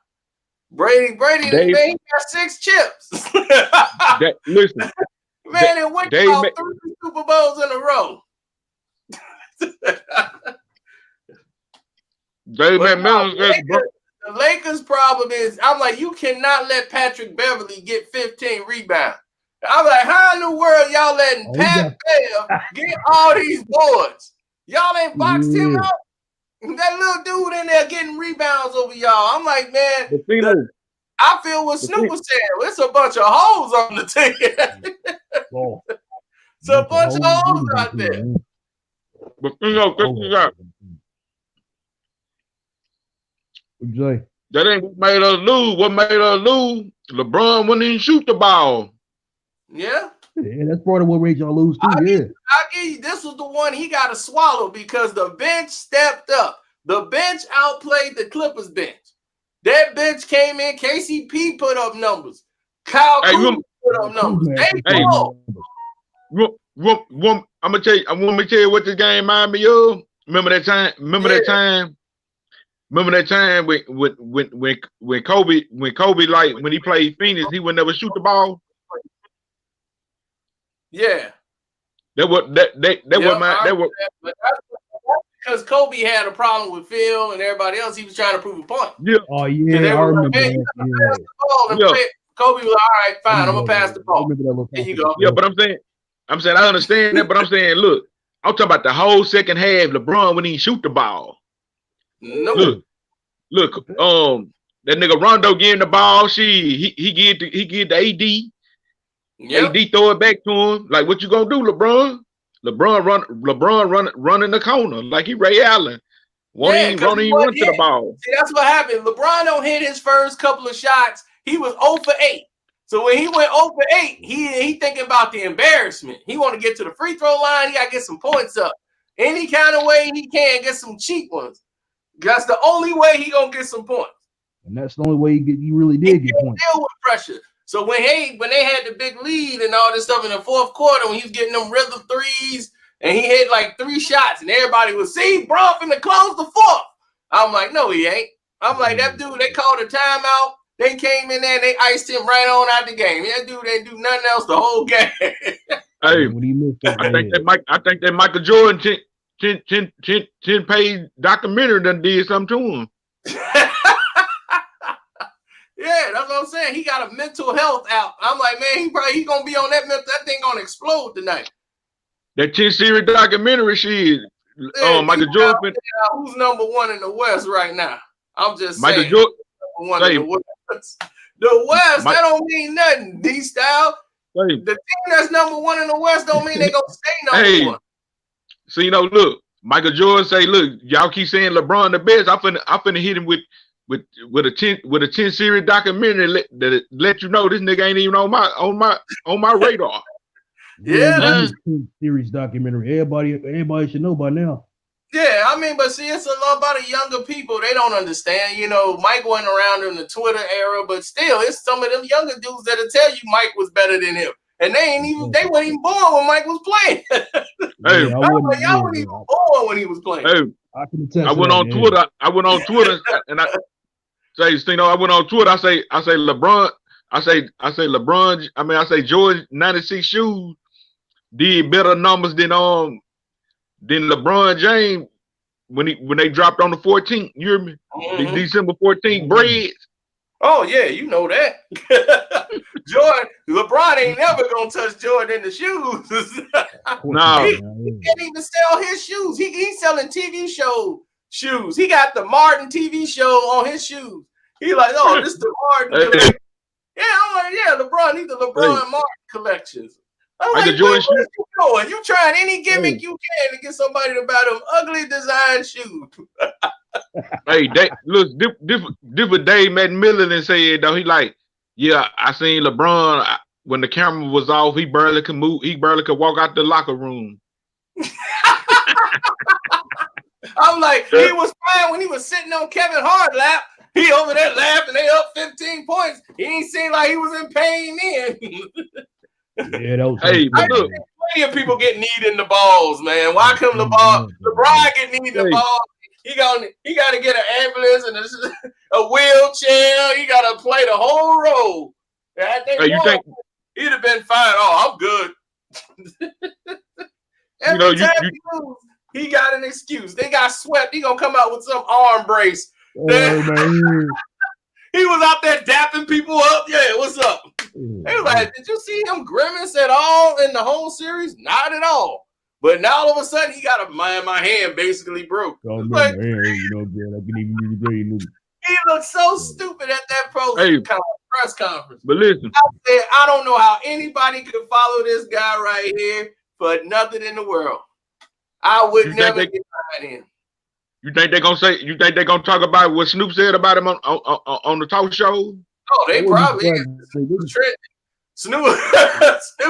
A: Brady, man, he got 6 chips.
D: Listen,
A: man, it went about 3 Super Bowls in a row. The Lakers' problem is, I'm like, you cannot let Patrick Beverly get 15 rebounds. I'm like, how in the world y'all letting Pat Bev get all these boards? Y'all ain't boxed him out? That little dude in there getting rebounds over y'all. I'm like, man, I feel what Snoop was saying. It's a bunch of hoes on the team. It's a bunch of hoes out there.
D: But that ain't what made us lose. What made us lose? LeBron wouldn't even shoot the ball.
A: Yeah.
C: That's part of what made y'all lose too.
A: I'll give you, this was the one he got to swallow because the bench stepped up. The bench outplayed the Clippers bench. That bench came in. KCP put up numbers. Kyle Kuzma put up numbers. I'm gonna tell you. I want me to tell you what this game reminded me of. Remember that time? Remember that time when Kobe, like when he played Phoenix, he would never shoot the ball. Yeah. That was because Kobe had a problem with Phil and everybody else. He was trying to prove a point.
C: Yeah. Oh yeah. I remember that.
A: Kobe was all right, fine. I'm gonna pass the ball. There you go.
D: Yeah, but I'm saying I understand that, but I'm saying, look, I'm talking about the whole second half. LeBron wouldn't even shoot the ball. No. Look, that nigga Rondo getting the ball. He get the AD. Yep. AD throw it back to him. Like, what you gonna do, LeBron? LeBron run in the corner like he Ray Allen. Won't even run to the ball. See, that's what happened. LeBron don't hit his first couple of shots. He was 0 for 8. So when he went 0 for 8, he thinking about the embarrassment. He want to get to the free throw line. He got to get some points up. Any kind of way he can, get some cheap ones. That's the only way he gonna get some points.
C: And that's the only way he really did get points.
A: Deal with pressure. So when they had the big lead and all this stuff in the fourth quarter, when he was getting them rhythm threes and he hit like 3 shots and everybody was, see, bro, finna close the fourth. I'm like, no, he ain't. I'm like, that dude, they called a timeout. They came in there and they iced him right on out the game. That dude didn't do nothing else the whole game.
D: Hey, I think that Michael Jordan 10-page documentary done did something to him.
A: Yeah, that's what I'm saying. He got a mental health out. I'm like, man, he gonna be on that thing gonna explode tonight.
D: That 10 series documentary shit.
A: Yeah,
D: Michael Jordan.
A: Who's number 1 in the West right now? I'm just
D: Michael
A: saying.
D: Jordan.
A: Number 1 in the West. The West, that don't mean nothing. D-Style. The team that's number 1 in the West don't mean they gonna stay number 1.
D: So look, Michael Jordan say, look, y'all keep saying LeBron the best. I finna hit him with a 10 series documentary that let you know this nigga ain't even on my radar.
A: Yeah,
C: 10 series documentary. Everybody should know by now.
A: Yeah, I mean, but see, it's a lot about the younger people. They don't understand. Mike wasn't around in the Twitter era, but still, it's some of them younger dudes that'll tell you Mike was better than him. And they weren't even born when Mike was playing.
D: Hey,
A: y'all weren't even born when he was playing.
D: Hey, I went on Twitter and I say, I went on Twitter. I say LeBron. I say LeBron. I say George 96 shoes did better numbers than LeBron James when they dropped on the 14th. You hear me?
A: Mm-hmm.
D: December 14th breads.
A: Oh yeah, you know that. LeBron ain't never gonna touch Jordan in the shoes.
D: No,
A: he can't even sell his shoes. He's selling TV show shoes. He got the Martin TV show on his shoes. He like, oh, this is the Martin collection. Yeah, I'm like, yeah, LeBron needs the LeBron Martin collections. I'm like, what you doing? You trying any gimmick you can to get somebody to buy them ugly design shoes.
D: Hey, look, different Dave McMillan and said though, he like, yeah, I seen LeBron when the camera was off, he barely could move, he barely could walk out the locker room.
A: I'm like, he was fine when he was sitting on Kevin Hart's lap. He over there laughing, they up 15 points. He ain't seem like he was in pain then.
C: Yeah, that was
D: look,
A: plenty of people get kneed in the balls, man. Why come LeBron get kneed in the balls? He got to get an ambulance and a wheelchair. He got to play the whole role. You think he'd have been fine? Oh, I'm good. Every time he got an excuse. They got swept. He gonna come out with some arm brace. Man. He was out there dapping people up. Yeah, what's up? They was like, did you see him grimace at all in the whole series? Not at all. But now all of a sudden he got my hand basically broke. Like, he looked so stupid at that press conference.
D: But listen,
A: I said, I don't know how anybody could follow this guy right here for nothing in the world. I would never get behind him.
D: You think they're gonna talk about what Snoop said about him on the talk show?
A: Oh, they probably was trending. Snoop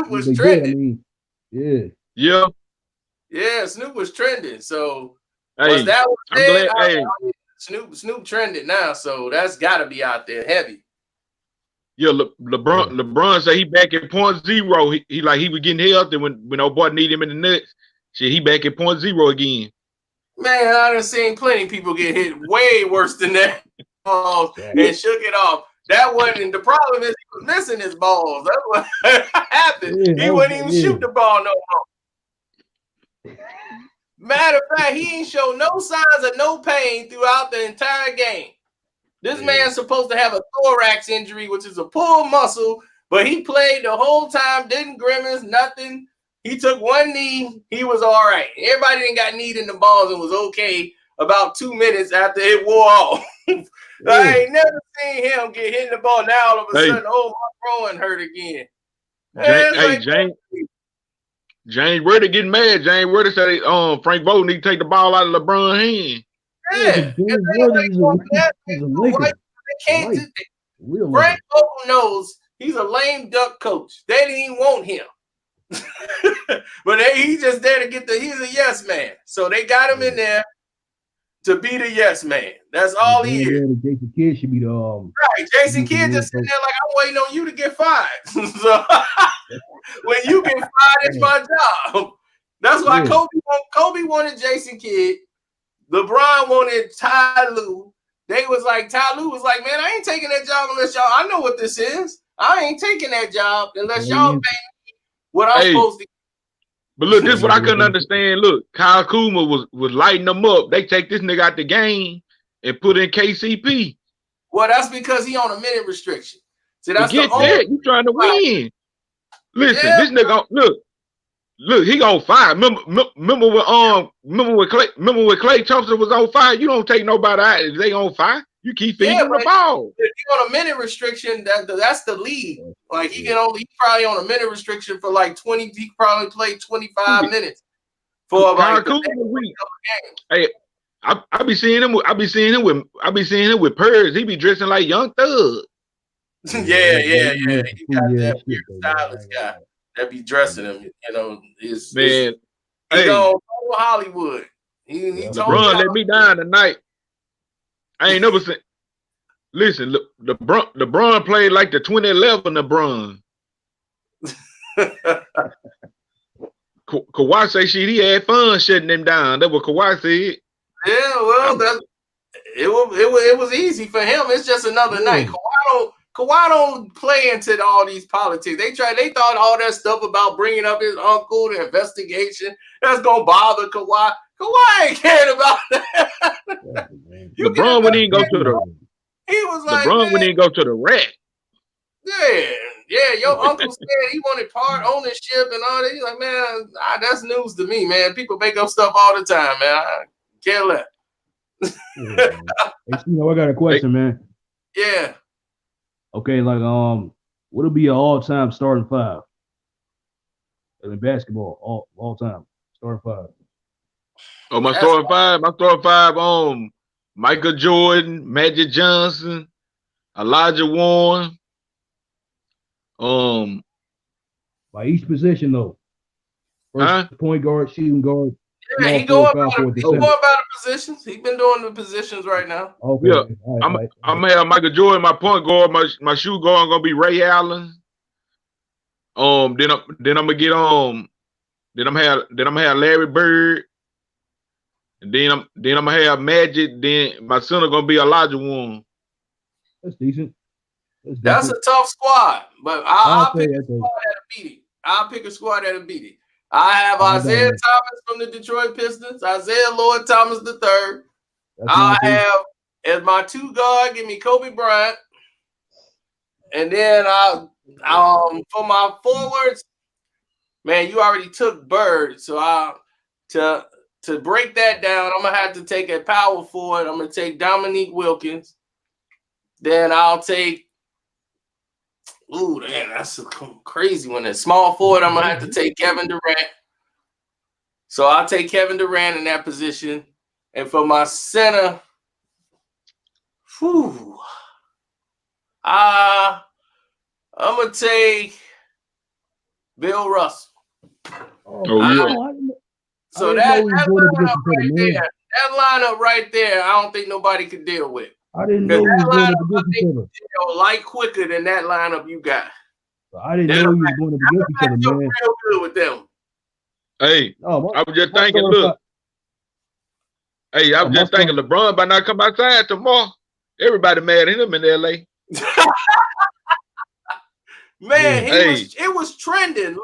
A: was trending. Yeah, Snoop was trending. So
D: hey,
A: that was
D: I'm glad.
A: Snoop trended now, so that's got to be out there heavy.
D: Yeah, LeBron said he back at 0.0. He was getting healthy when old boy needed him in the nuts. Shit, he back at 0.0 again.
A: Man, I done seen plenty of people get hit way worse than that and shook it off. That wasn't the problem. Is he was missing his balls. That's what happened. He wouldn't even shoot the ball no more. Matter of fact, he ain't show no signs of no pain throughout the entire game. This man's supposed to have a thorax injury, which is a pull muscle, but he played the whole time, didn't grimace, nothing. He took one knee. He was all right. Everybody didn't got kneed in the balls and was okay about 2 minutes after it wore off. I ain't never seen him get hit in the ball. Now all of a sudden, my groin hurt again.
D: James Worthy getting mad. James Worthy said Frank Vogel need to take the ball out of LeBron's hand.
A: Yeah. Frank Vogel knows he's a lame duck coach. They didn't even want him. But he's just there to he's a yes man. So they got him in there to be the yes man. That's all he is.
C: Jason Kidd should be the
A: right. Jason Kidd just sitting there like, I'm waiting on you to get fired. So when you get fired, it's my job. That's why Kobe wanted Jason Kidd. LeBron wanted Ty Lue. They was like, Ty Lue was like, man, I ain't taking that job unless y'all. I know what this is. I ain't taking that job unless y'all pay me what I'm supposed to.
D: But look, this is what I couldn't understand. Look, Kyle Kuzma was lighting them up. They take this nigga out the game and put in KCP.
A: Well, that's because he on a minute restriction. See, that's
D: Forget that. You trying to win. Listen, this nigga, look, he on fire. Remember when Klay Thompson was on fire? You don't take nobody out if they on fire. You keep feeding the ball.
A: If you're on a minute restriction, that's the league. Like he's probably on a minute restriction for like 20. He probably played 25 minutes for like the
D: week. Hey, I be seeing him with Purrs. He be dressing like Young Thug.
A: yeah. He got that weird stylist guy that be dressing him. You know,
D: man.
A: He on Hollywood. He
D: LeBron let me down tonight. I ain't never seen. Listen, LeBron played like the 2011 LeBron. Kawhi say shit. He had fun shutting them down. That's what Kawhi said.
A: Yeah, well, it was easy for him. It's just another night. Kawhi don't play into all these politics. They thought all that stuff about bringing up his uncle, the investigation, that's gonna bother Kawhi. Kawhi ain't caring about that.
D: LeBron wouldn't even go to the.
A: He was like,
D: LeBron wouldn't even go to the rack.
A: Yeah. Your uncle said he wanted part ownership and all that. He's like, man, that's news to me, man. People make up stuff all the time, man. I can't let.
C: I got a question, man.
A: Yeah.
C: Okay, like what'll be your all-time starting five in basketball? All time starting five.
D: Oh, my starting five. Michael Jordan, Magic Johnson, Elijah Warren.
C: By each position though. First point guard, shooting guard.
A: Yeah, he going about the positions. He's been doing the positions right now.
C: Okay.
D: Yeah, I'm gonna have Michael Jordan, my point guard, my shoe guard gonna be Ray Allen. Then I'm gonna get Then I'm gonna have Larry Bird. And then I'm gonna have Magic. Then my center gonna be Elijah Warren.
C: That's decent.
A: That's a tough squad, but I'll pick a squad that'll beat it. I'll pick a squad that'll beat it. I have Isaiah Thomas from the Detroit Pistons, Isaiah Lloyd Thomas III. I have as my two guard, give me Kobe Bryant, and then for my forwards, man, you already took Bird, so to break that down, I'm gonna have to take a power forward. I'm gonna take Dominique Wilkins. Then I'll take. Ooh, man, that's a crazy one. At small forward, I'm gonna have to take Kevin Durant. So I'll take Kevin Durant in that position. And for my center, I'm gonna take Bill Russell. So that lineup right there, I don't think nobody could deal with.
C: I didn't know
A: that lineup, light quicker than that lineup you got.
C: I didn't know you was going to against each other, man.
A: Real good with them.
D: Hey, I was just thinking, look. Hey, I was just thinking LeBron by not come outside tomorrow. Everybody mad at him in LA.
A: Man, it was trending.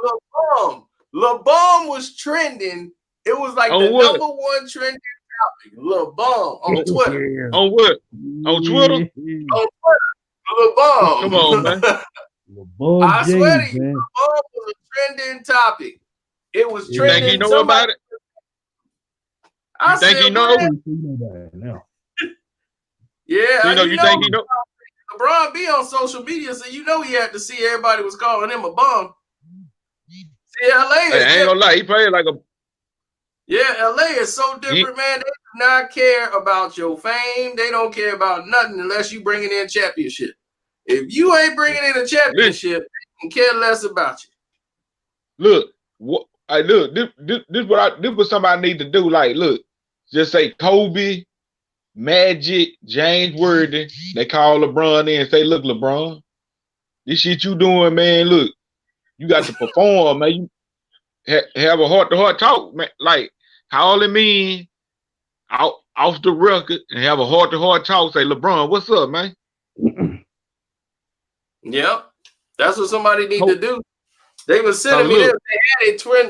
A: LeBron was trending. It was like the number one trending topic. LeBron on Twitter.
D: On what? On Twitter?
A: On Twitter. LeBron.
D: Come on, man.
C: LeBron
A: I swear to you,
C: man.
A: LeBron was a trending topic. It was
D: You
A: trending.
D: think he know about it?
A: I
D: think he know?
A: Yeah,
D: you think he know?
A: LeBron be on social media, so you know he had to see everybody was calling him a bum. See, LA is
D: I ain't gonna lie, he played like a.
A: Yeah, LA is so different, man. They do not care about your fame. They don't care about nothing unless you bringing in championship. If you ain't bringing in a championship, they can care less about you.
D: Look, this what somebody need to do. Like, look, just say Kobe, Magic, James Worthy, they call LeBron in and say, look, LeBron, this shit you doing, man, look, you got to perform, man. You have a heart-to-heart talk, man. Like, call him in off the record and have a heart-to-heart talk. Say, LeBron, what's up, man?
A: Yep. That's what somebody need to do. They were sending me this.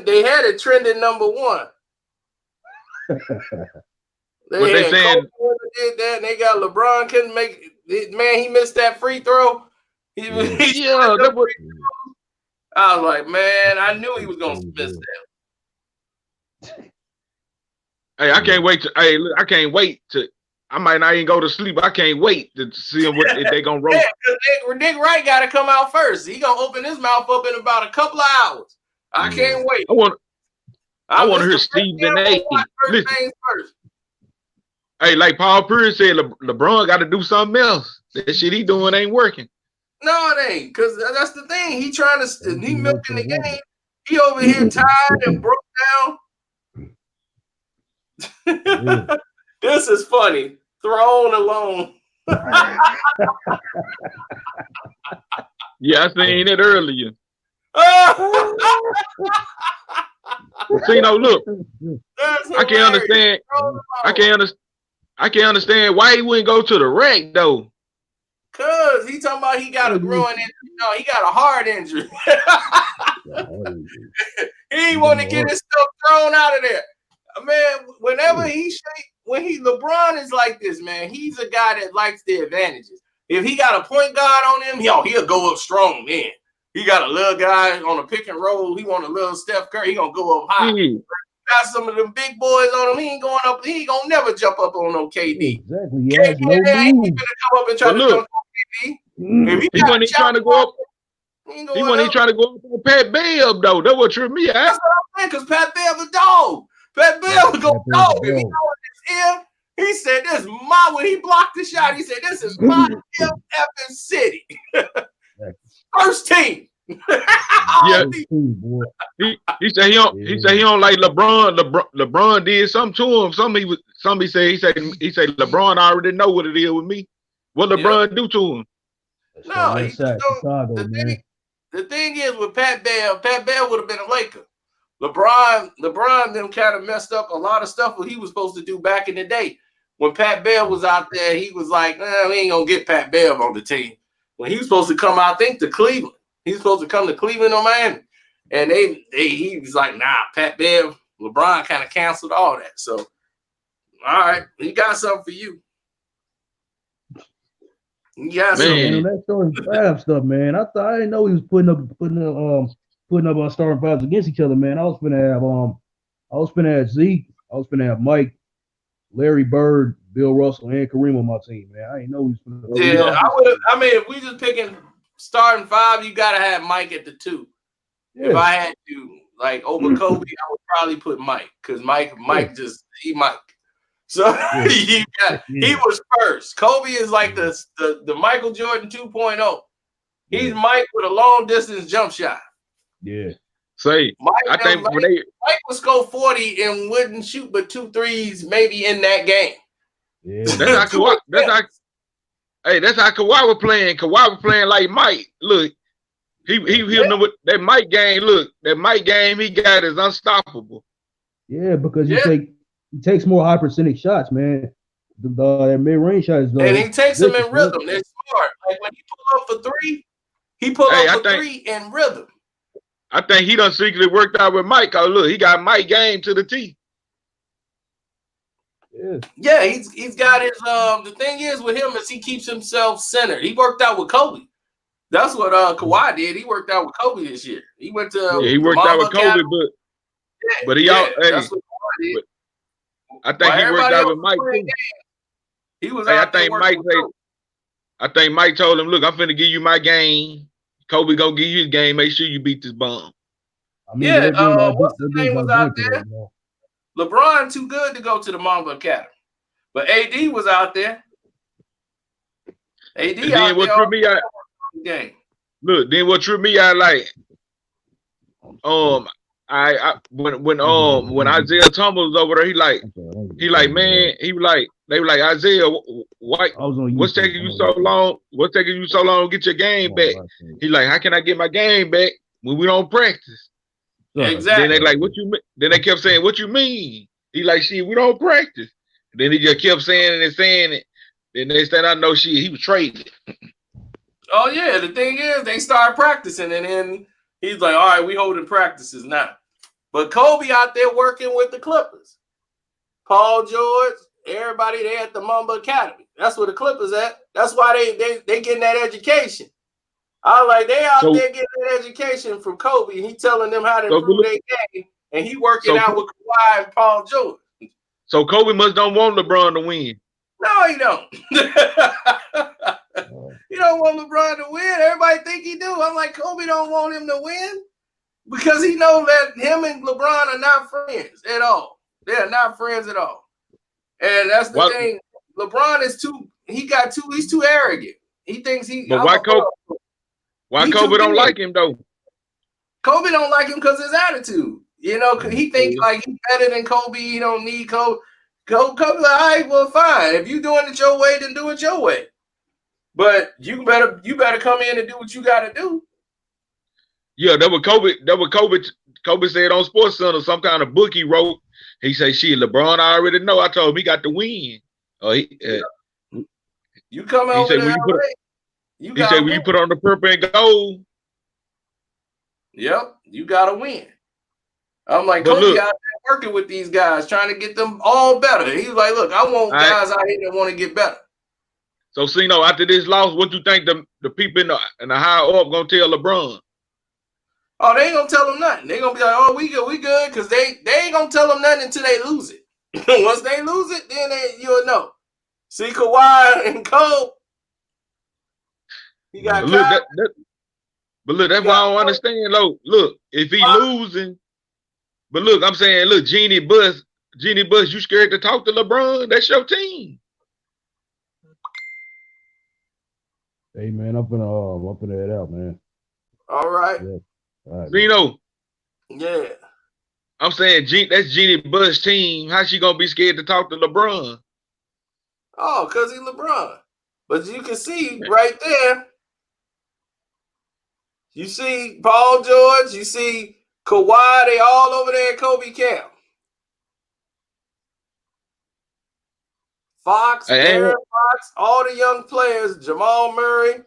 A: They had it trending number 1. They saying did that, and they got LeBron couldn't make it. Man, he missed that free throw. I was like, man, I knew he was gonna miss that.
D: Hey, I can't wait to. I might not even go to sleep. I can't wait to see him if they gonna roll.
A: Yeah, Nick Wright got to come out first. He gonna open his mouth up in about a couple of hours. I can't wait.
D: I want to hear Stephen A.
A: First.
D: Hey, like Paul Pierce said, LeBron got to do something else. That shit he doing ain't working.
A: No, it ain't. Because that's the thing. He trying to, he milking the game. He over here tired and broke down. This is funny. Thrown alone.
D: Yeah, I seen it earlier. See, no, look. I can't understand. I can't understand why he wouldn't go to the rec though.
A: Cause he talking about he got a growing injury. No, he got a heart injury. He want to get his stuff thrown out of there. Man, whenever LeBron is like this, man, he's a guy that likes the advantages. If he got a point guard on him, he'll go up strong then. He got a little guy on a pick and roll. He want a little Steph Curry. He gonna go up high. Got some of them big boys on him. He ain't going up. He ain't gonna never jump up on no KD.
C: Exactly. He has no
A: move. He gonna come up and try to jump on KD.
D: He wasn't trying to go up. He wasn't trying to go up on Pat Bev though. That what tripped me out.
A: That's what I'm saying. Cause Pat Bev a dog. Pat Bev would go dog. If he know his ear, he said, "This is my." When he blocked the shot, he said, "This is my effing city." First team.
D: Yeah, he said he don't like LeBron. LeBron did something to him. Somebody said he said LeBron already know what it is with me. What LeBron do to him?
A: No, the thing is with Pat Bev would have been a Laker. LeBron them kind of messed up a lot of stuff what he was supposed to do back in the day. When Pat Bev was out there, he was like, we ain't gonna get Pat Bev on the team. When he was supposed to come out, I think to Cleveland. He's supposed to come to Cleveland or Miami. And he was like, nah, Pat Bev, LeBron kind of canceled all that. So, all right, he got something for you. Yeah,
C: man, that starting five stuff, man. I didn't know he was putting up our starting fives against each other, man. I was gonna have Zeke, I was gonna have Mike, Larry Bird, Bill Russell, and Kareem on my team, man. I didn't know he was gonna.
A: Yeah, I mean, if we just picking starting five, you gotta have Mike at the 2. Yeah. If I had to, like over Kobe, I would probably put Mike because Mike just Mike. So he was first. Kobe is like the Michael Jordan 2.0. He's Mike with a long distance jump shot.
C: Yeah.
D: Say, I think
A: Mike would score 40 and wouldn't shoot but 2 threes maybe in that game.
C: Yeah.
D: That's how Kawhi. That's how Kawhi was playing. Kawhi was playing like Mike. Look, he know what that Mike game. Look, that Mike game he got is unstoppable.
C: Yeah, because he takes more high percentage shots, man. That mid range shot is.
A: And he takes them in rhythm. They're smart. Like when he pull up for 3, he pull up for 3 in rhythm.
D: I think he done secretly worked out with Mike. Oh, look, he got Mike game to the T.
A: Yeah, he's got his. The thing is with him is he keeps himself centered. He worked out with Kobe. That's what Kawhi did. He worked out with Kobe this year. He went to
D: he worked out with Kobe, but he out. That's what Kawhi did. I think he worked out with Mike too.
A: He was.
D: I think Mike told him, "Look, I'm finna give you my game. Kobe gonna give you his game. Make sure you beat this bum."
C: I mean,
A: what's the name was out there? LeBron too good to go to the Mamba Academy, but AD was out there. AD
D: and then what tripped me out? Look, then what tripped me out like, when Isaiah Thomas was over there, he like, man, he was like, they were like, Isaiah, why?
C: I was on
D: What's
C: YouTube.
D: taking you so long? What's taking you so long to get your game back? He like, how can I get my game back when we don't practice?
A: Exactly.
D: Then they like, what you mean? Then they kept saying, what you mean? He like, shit, we don't practice. Then he just kept saying it and saying it. Then they said, I know shit, he was traded.
A: Oh yeah, the thing is, they started practicing, and then he's like, all right, we holding practices now. But Kobe out there working with the Clippers. Paul George, everybody there at the Mamba Academy. That's where the Clippers at. That's why they getting that education. I was like, they out there getting that education from Kobe. He telling them how to improve their game, and he working out with Kawhi and Paul George.
D: So Kobe must don't want LeBron to win.
A: No, he don't. He don't want LeBron to win. Everybody think he do. I'm like, Kobe don't want him to win because he knows that him and LeBron are not friends at all. They're not friends at all. And that's the thing. LeBron is he's too arrogant. He thinks he.
D: But why Kobe don't like him though?
A: Kobe don't like him because his attitude. You know, he thinks like he's better than Kobe. He don't need Kobe. Kobe like, all right, well, fine. If you doing it your way, then do it your way. But you better come in and do what you got to do.
D: Yeah, that was Kobe said on Sports Center, some kind of book he wrote. He said, shit, LeBron, I already know. I told him he got to win.
A: You come over there.
D: He said, when you put on the purple and gold.
A: Yep, you got to win. I'm like, Kobe out there working with these guys, trying to get them all better. He was like, look, I want guys out here that want to get better.
D: So, Cino, after this loss, what you think the people in the higher up going to tell LeBron?
A: Oh, they ain't going to tell him nothing. They going to be like, oh, we good, because they ain't going to tell them nothing until they lose it. Once they lose it, then you'll know. See, Kawhi and Cole. He got
D: but look, that's why I don't understand. Look, if he losing, but look, I'm saying, look, Jeannie Buss, you scared to talk to LeBron? That's your team.
C: Hey man, I'm finna head out, man.
A: All right.
C: Yeah. All right,
D: Reno.
A: Yeah.
D: I'm saying that's Jeannie Buss' team. How she gonna be scared to talk to LeBron?
A: Oh, because he's LeBron. But you can see right there. You see Paul George, you see Kawhi, they all over there at Kobe camp. Fox, Aaron Fox, all the young players, Jamal Murray,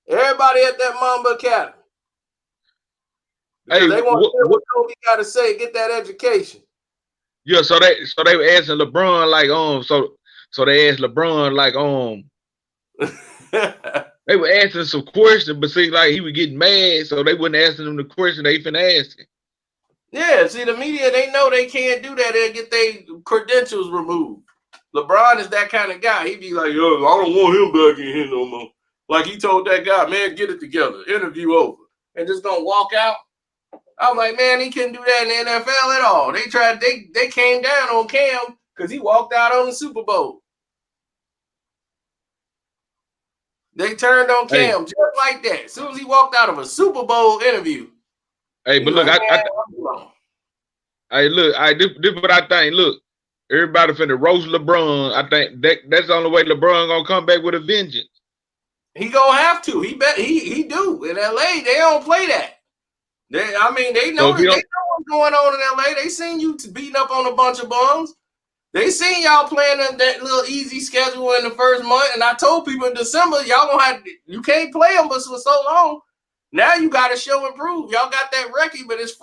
A: everybody at that Mamba Academy. Because they want to hear what Kobe got to say, get that education.
D: Yeah, so they were asking LeBron like so they asked LeBron like they were asking some questions, but see like he was getting mad, so they wasn't asking him the question they finna ask him.
A: Yeah, see the media, they know they can't do that. They'll get their credentials removed. LeBron is that kind of guy. He'd be like, yo, I don't want him back in here no more. Like he told that guy, man, get it together. Interview over. And just gonna walk out. I'm like, man, he couldn't do that in the NFL at all. They came down on Cam because he walked out on the Super Bowl. They turned on Cam just like that. As soon as he walked out of a Super Bowl interview.
D: Hey, but look, this what I think. Look, everybody finna roast LeBron. I think that's the only way LeBron gonna come back with a vengeance.
A: He gonna have to. He do. In LA, they don't play that. They know what's going on in LA. They seen you beating up on a bunch of bums. They seen y'all playing that little easy schedule in the first month, and I told people in December, y'all gonna you can't play them but for so long. Now you got to show and prove. Y'all got that record, but it's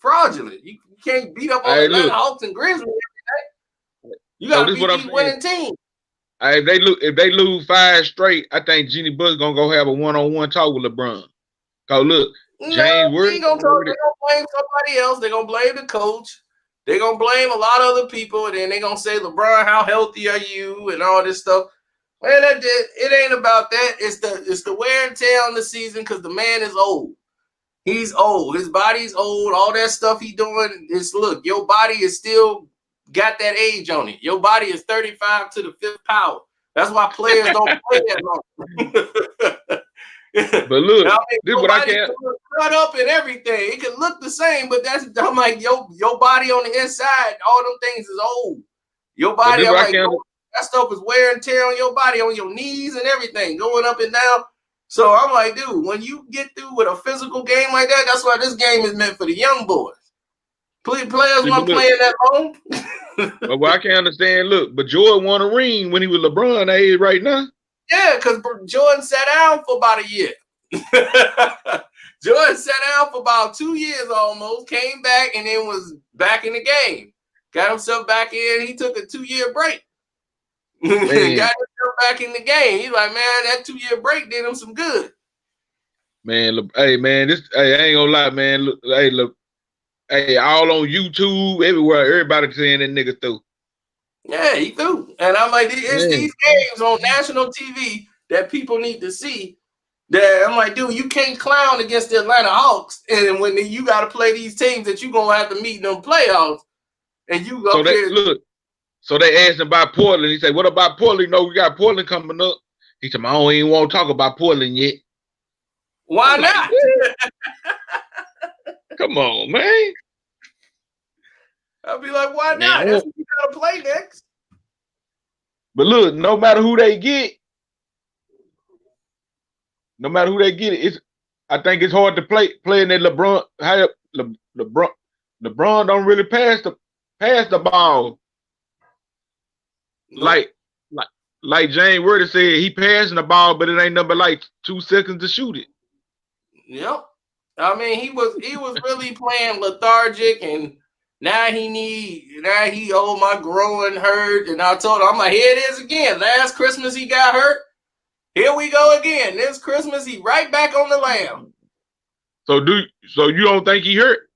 A: fraudulent. You can't beat up on the Hawks and Grizzlies every day. You got to beat these winning teams.
D: If they lose 5 straight, I think Jeannie Buss gonna go have a one-on-one talk with LeBron. Cause look, James Worthy.
A: They're gonna blame somebody else. They're gonna blame the coach. They're gonna blame a lot of other people, and then they're gonna say, LeBron, how healthy are you? And all this stuff. Man, it ain't about that. It's the wear and tear on the season because the man is old. He's old. His body's old. All that stuff he doing is look, your body is still got that age on it. Your body is 35 to the 5th power. That's why players don't play that long.
D: But look, this is what I can't
A: cut up and everything. It can look the same, but I'm like your body on the inside, all them things is old. Your body, I'm like, That stuff is wear and tear on your body, on your knees and everything, going up and down. So I'm like, dude, when you get through with a physical game like that, that's why this game is meant for the young boys. Players weren't playing that long.
D: Well, I can't understand. Look, but Jordan won a ring when he was LeBron age right now.
A: Yeah, because Jordan sat down for about a year. Jordan sat down for about 2 years almost, came back, and then was back in the game. Got himself back in. He took a 2-year break. Got himself back in the game. He's like, man, that 2-year break did him some good.
D: Man, hey, man, I ain't gonna lie, man. Look, hey, all on YouTube, everywhere, everybody saying that nigga through.
A: Yeah, he threw. And I'm like, it's these games on national TV that people need to see. That I'm like, dude, you can't clown against the Atlanta Hawks, and when you got to play these teams that you're gonna have to meet in them playoffs, and you go
D: look. So they asked him about Portland. He said, "What about Portland? No, we got Portland coming up." He said, "I don't even want to talk about Portland yet."
A: Why not?
D: Come on, man.
A: I'll be like, why not? That's what you gotta play next.
D: But look, no matter who they get, I think it's hard to play in that LeBron. LeBron don't really pass the ball. Like James Worthy said, he passing the ball, but it ain't nothing but like 2 seconds to shoot it.
A: Yep. I mean, he was really playing lethargic, and now he my groin hurt, and I told him, I'm like, here it is again. Last Christmas he got hurt. Here we go again. This Christmas he right back on the lam. So
D: you don't think he hurt?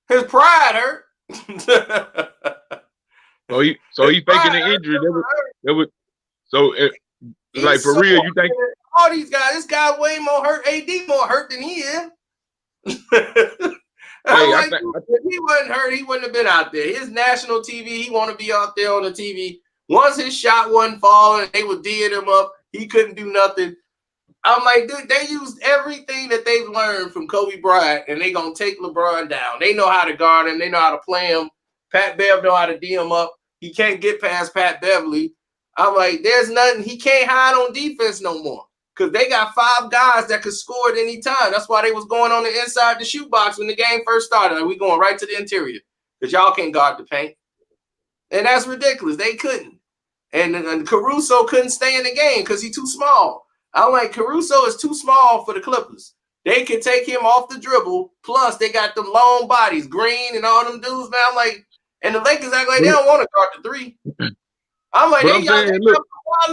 A: His pride hurt.
D: So he faking the injury. Like for real, you think
A: all these guys? This guy way more hurt. AD more hurt than he is. If he wasn't hurt, he wouldn't have been out there. His national TV, he want to be out there on the TV. Once his shot wasn't falling, they were D'ing him up. He couldn't do nothing. I'm like, dude, they used everything that they've learned from Kobe Bryant, and they gonna take LeBron down. They know how to guard him. They know how to play him. Pat Bev know how to D him up. He can't get past Pat Beverly. I'm like, there's nothing. He can't hide on defense no more because they got 5 guys that could score at any time. That's why they was going on the inside the shoebox when the game first started. Like, we going right to the interior because y'all can't guard the paint. And that's ridiculous. They couldn't. And Caruso couldn't stay in the game because he's too small. I'm like, Caruso is too small for the Clippers. They can take him off the dribble. Plus, they got them long bodies, Green and all them dudes, man. I'm like, and the Lakers act like they don't want to guard the 3. I'm like,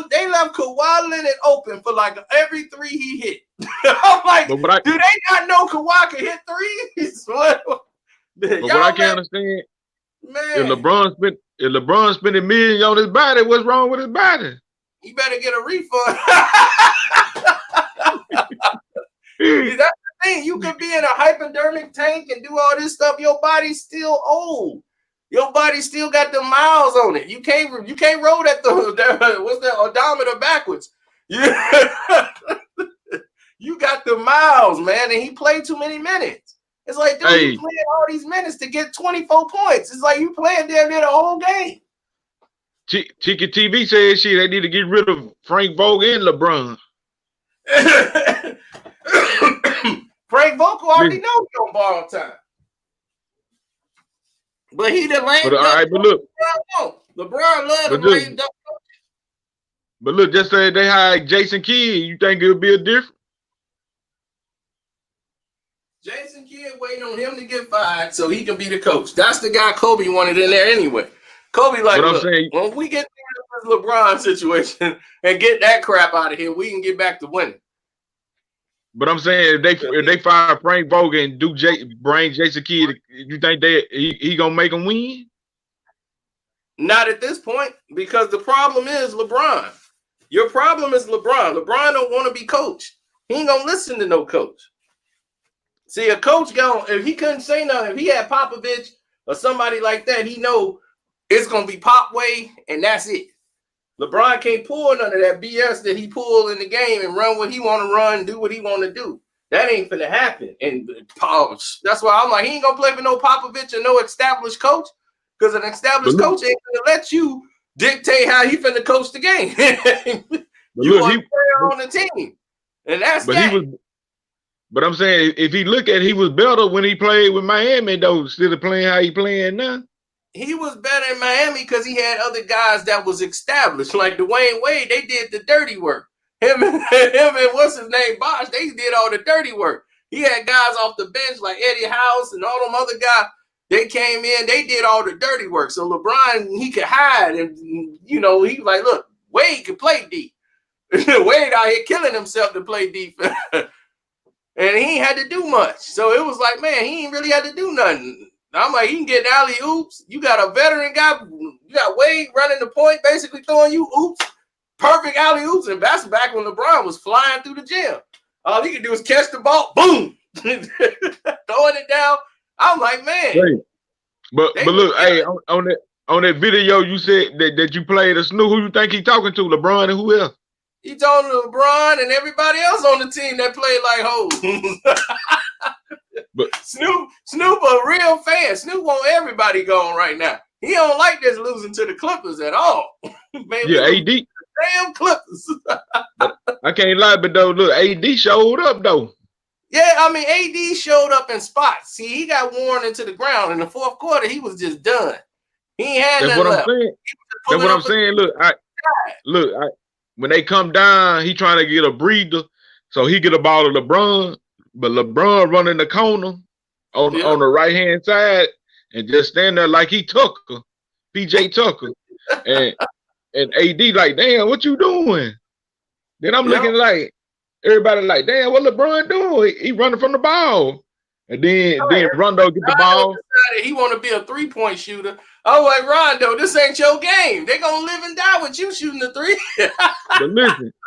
A: they left Kawhi Leonard open for like every 3 he hit. I'm like, do they not know Kawhi can hit 3s?
D: What I can't understand, man, if LeBron spending millions on his body, what's wrong with his body?
A: He better get a refund. That's the thing. You could be in a hypodermic tank and do all this stuff. Your body's still old. Your body still got the miles on it. You can't roll that what's the odometer backwards. You got the miles, man, and he played too many minutes. It's like, dude, you playing all these minutes to get 24 points. It's like you playing damn near the whole game.
D: Chicken TV says they need to get rid of Frank Vogel and LeBron.
A: Frank Vogel already know he don't borrow time. But he the lame.
D: But look,
A: LeBron loved him lame duck.
D: But look, just say they hired Jason Kidd. You think it'll be a difference?
A: Jason Kidd waiting on him to get fired so he can be the coach. That's the guy Kobe wanted in there anyway. Kobe like, look, when we get through this LeBron situation and get that crap out of here, we can get back to winning.
D: But I'm saying if they fire Frank Vogel and bring Jason Kidd, you think he gonna make them win?
A: Not at this point, because the problem is LeBron. Your problem is LeBron. LeBron don't want to be coached. He ain't gonna listen to no coach. See, a coach if he couldn't say nothing, if he had Popovich or somebody like that, he know it's gonna be Pop way, and that's it. LeBron can't pull none of that BS that he pulled in the game and run what he want to run, do what he want to do. That ain't finna happen. And that's why I'm like, he ain't gonna play for no Popovich or no established coach, because an established coach ain't gonna let you dictate how he finna coach the game.
D: But
A: You
D: look,
A: want
D: he
A: a player on the team, and that's
D: but
A: that.
D: he was. But I'm saying if he look at, he was better when he played with Miami though, instead of playing how he playing now.
A: He was better in Miami because he had other guys that was established, like Dwayne Wade. They did the dirty work. Him and what's his name, Bosh. They did all the dirty work. He had guys off the bench like Eddie House and all them other guys. They came in. They did all the dirty work. So LeBron, he could hide, and he was like, "Look, Wade can play deep. Wade out here killing himself to play defense." And he ain't had to do much. So it was like, man, he ain't really had to do nothing. I'm like, he can get alley oops. You got a veteran guy. You got Wade running the point, basically throwing you oops. Perfect alley oops. And that's back when LeBron was flying through the gym. All he could do is catch the ball, boom, throwing it down. I'm like, man.
D: Right. But look, hey, on that video you said that you played a Snoop, who you think he talking to? LeBron and who else?
A: He told LeBron and everybody else on the team that played like hoes. But Snoop a real fan. Snoop want everybody going right now. He don't like this losing to the Clippers at all. Man,
D: yeah, AD.
A: Damn Clippers.
D: I can't lie, but though, look, AD showed up though.
A: Yeah, I mean, AD showed up in spots. See, he got worn into the ground in the fourth quarter. He was just done. He ain't had
D: That's
A: nothing
D: what I'm
A: left.
D: saying. That's what I'm saying. Look, when they come down, he trying to get a breather, so he get a ball to LeBron, but LeBron running the corner on the right hand side and just stand there like he Tucker, PJ Tucker, and AD like, damn, what you doing? Then I'm looking like everybody like, damn, what LeBron doing? He running from the ball, and then Rondo get the ball.
A: He want to be a 3-point shooter. I was like, Rondo, this ain't your game. They gonna live and die with you shooting the three.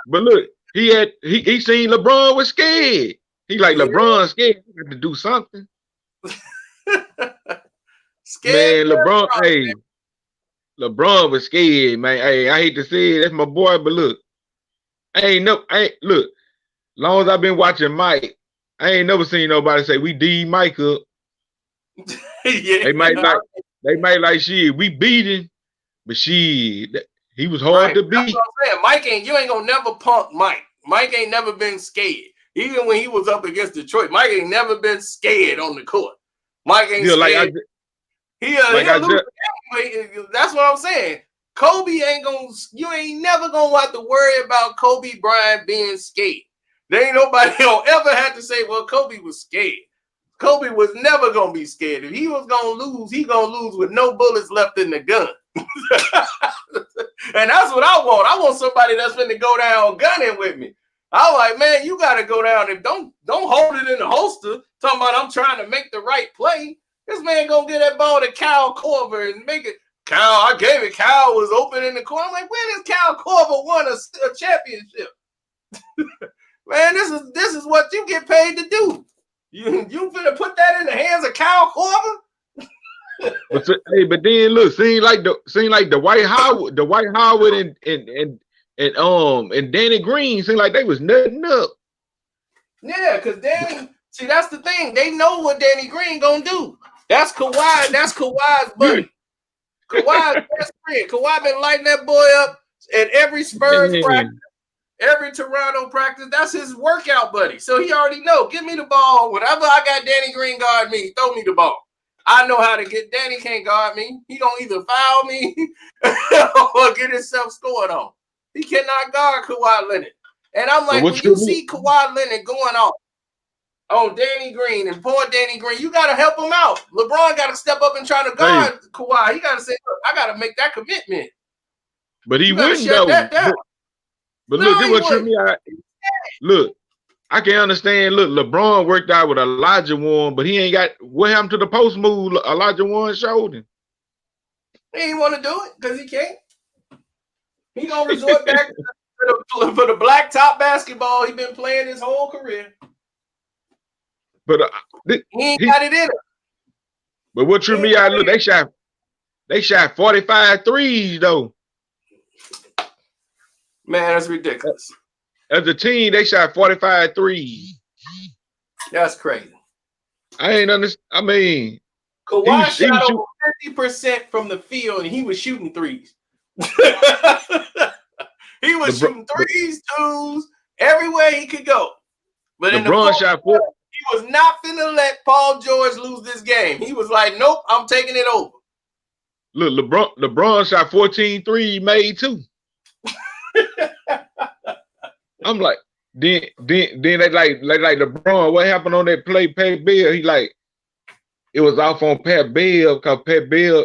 D: but look, he seen LeBron was scared. He like, LeBron scared. He got to do something.
A: Scared,
D: man, LeBron was scared, man. Hey, I hate to say it, that's my boy, but look, look. Long as I've been watching Mike, I ain't never seen nobody say we D Mike up. They might like shit. We beat him, but he was hard to beat.
A: That's what I'm saying. You ain't gonna never punk Mike. Mike ain't never been scared. Even when he was up against Detroit, Mike ain't never been scared on the court. Mike ain't scared. That's what I'm saying. Kobe you ain't never gonna have to worry about Kobe Bryant being scared. There ain't nobody gonna ever have to say, well, Kobe was scared. Kobe was never gonna be scared. If he was gonna lose, he gonna lose with no bullets left in the gun. And that's what I want. I want somebody that's finna go down gunning with me. I'm like, man, you gotta go down and don't hold it in the holster. Talking about I'm trying to make the right play. This man gonna get that ball to Kyle Korver and make it. I gave it. Kyle was open in the corner. I'm like, when has Kyle Korver won a championship? Man, this is what you get paid to do. You finna put that in the hands of Kyle Korver?
D: But then look, seem like the Dwight Howard and Danny Green seem like they was nutting up.
A: Yeah, because Danny, see, that's the thing. They know what Danny Green gonna do. That's Kawhi. That's Kawhi's buddy. Kawhi's best friend. Kawhi been lighting that boy up at every Spurs practice. Every Toronto practice, that's his workout buddy. So he already know. Give me the ball. Whenever I got Danny Green guard me, throw me the ball. I know how to get. Danny can't guard me. He gonna either foul me or get himself scored on. He cannot guard Kawhi Leonard. And I'm like, when you see Kawhi Leonard going off on Danny Green and poor Danny Green, you gotta help him out. LeBron gotta step up and try to guard Kawhi. He gotta say, look, I gotta make that commitment.
D: But he wouldn't shut that down. But look, this what tripped me out. Look, I can understand. Look, LeBron worked out with Elijah Warren, but he ain't got what happened to the post move Elijah Warren showed him.
A: He ain't want to do it because he can't. He gonna resort back for the black top basketball he been playing his whole career.
D: But
A: he ain't got it in him.
D: But what tripped me out? Look, they shot 45 threes though.
A: Man, that's ridiculous.
D: As a team, they shot 45 threes.
A: That's crazy.
D: I ain't understand. I mean,
A: Kawhi shot over 50% from the field, and he was shooting threes. He was shooting threes, twos, everywhere he could go. But in the
D: LeBron
A: fourth
D: shot
A: quarter, he was not finna let Paul George lose this game. He was like, nope, I'm taking it over.
D: Look, LeBron shot 14 threes, he made 2. I'm like, then they like LeBron, what happened on that play, Pat Bev? He like, it was off on Pat Bev, because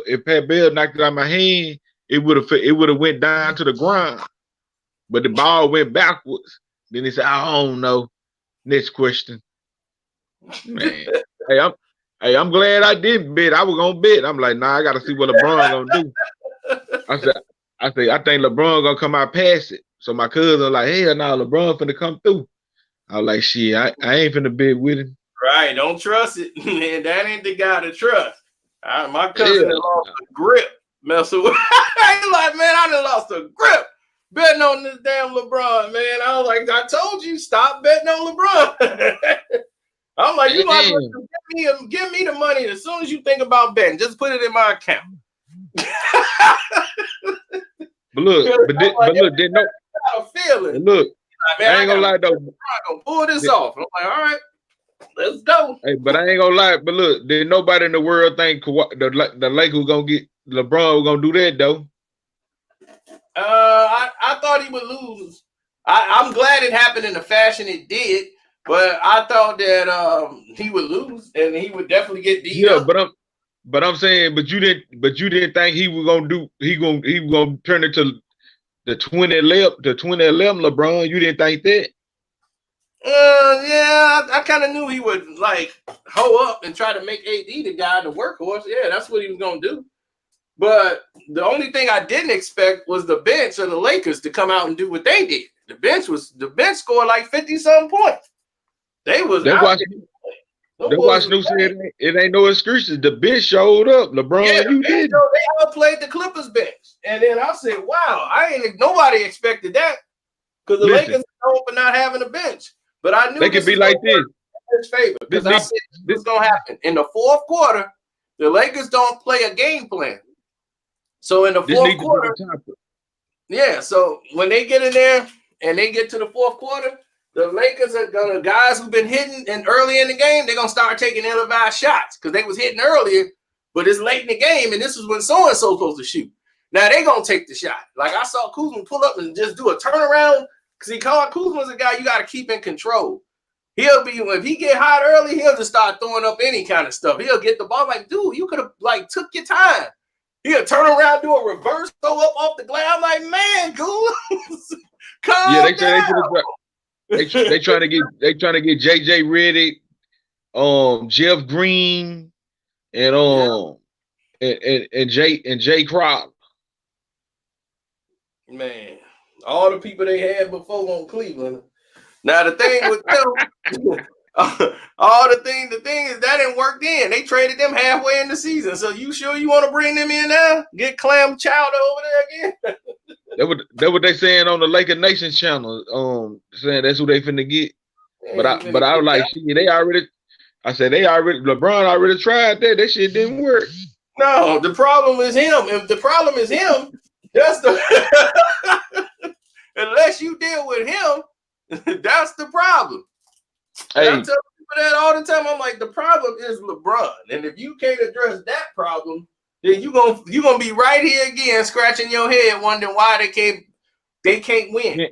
D: if Pat Bev knocked it out of my hand, it would have went down to the ground. But the ball went backwards. Then he said, I don't know. Next question. Man. I'm glad I didn't bet. I was gonna bet. I'm like, nah, I gotta see what LeBron gonna do. I think LeBron gonna come out past it. So my cousin was like, hell no, LeBron finna come through. I was like, shit, I ain't finna bet with him.
A: Right, don't trust it. Man, that ain't the guy to trust. My cousin lost a grip messing with. He's like, man, I done lost a grip betting on this damn LeBron, man. I was like, I told you, stop betting on LeBron. I'm like, you might give me the money as soon as you think about betting. Just put it in my account.
D: But look, didn't know. Look, like, man, I ain't gonna lie though.
A: I'm gonna pull this off. I'm like, all right, let's go.
D: Hey, but I ain't gonna lie. But look, did nobody in the world think the Lakers gonna get LeBron was gonna do that though?
A: I thought he would lose. I'm glad it happened in the fashion it did, but I thought that he would lose and he would definitely get beat up.
D: But I'm saying, but you didn't think he was gonna turn it to the 2011 LeBron. You didn't think that?
A: Yeah, I kind of knew he would like hoe up and try to make AD the guy, the workhorse. Yeah, that's what he was gonna do. But the only thing I didn't expect was the bench of the Lakers to come out and do what they did. The bench scored like 50-something points. That's why
D: Snoop said it ain't no excuses. The bench showed up. LeBron, you did.
A: They outplayed the Clippers bench. And then I said, wow, nobody expected that. Because the Lakers are known for not having a bench. But I knew
D: they could be like this.
A: Favor, because I said this is gonna happen. In the fourth quarter, the Lakers don't play a game plan. So in the fourth quarter, so when they get in there and they get to the fourth quarter, the Lakers are gonna guys who've been hitting and early in the game, they're gonna start taking ill-advised shots because they was hitting earlier, but it's late in the game, and this is when so-and-so supposed to shoot. Now they gonna take the shot. Like I saw Kuzma pull up and just do a turnaround because Kuzma's a guy you gotta keep in control. He'll be, if he get hot early, he'll just start throwing up any kind of stuff. He'll get the ball like, dude, you could have like took your time. He'll turn around, do a reverse, throw up off the glass. I'm like, man, cool. Calm down.
D: They trying to get JJ Redick, Jeff Green, and Jay Crowder.
A: Man, all the people they had before on Cleveland. Now the thing with them, the thing is that didn't work then. They traded them halfway in the season. So you sure you want to bring them in now? Get Clam Chowder over there again?
D: That what they saying on the Laker Nation channel. Saying that's who they finna get. But I was like, shit, LeBron already tried that. That shit didn't work.
A: No, the problem is him. If the problem is him, that's the unless you deal with him, that's the problem. Hey. I tell people that all the time. I'm like, the problem is LeBron, and if you can't address that problem, then you gonna be right here again, scratching your head, wondering why they can't win. Yeah.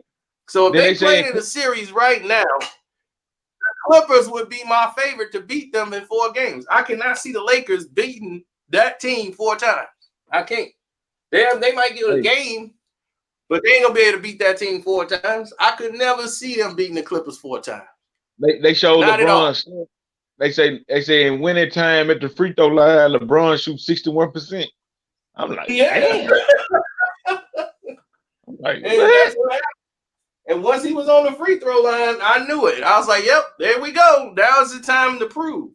A: So if they played in a series right now, the Clippers would be my favorite to beat them in 4 games. I cannot see the Lakers beating that team 4 times. I can't. They might get a game, but they ain't gonna be able to beat that team 4 times. I could never see them beating the Clippers 4 times.
D: They show LeBron. They say in winning time at the free throw line, LeBron shoots 61%. I'm like, damn. I'm like,
A: and once he was on the free throw line, I knew it. I was like, yep, there we go. That was the time to prove.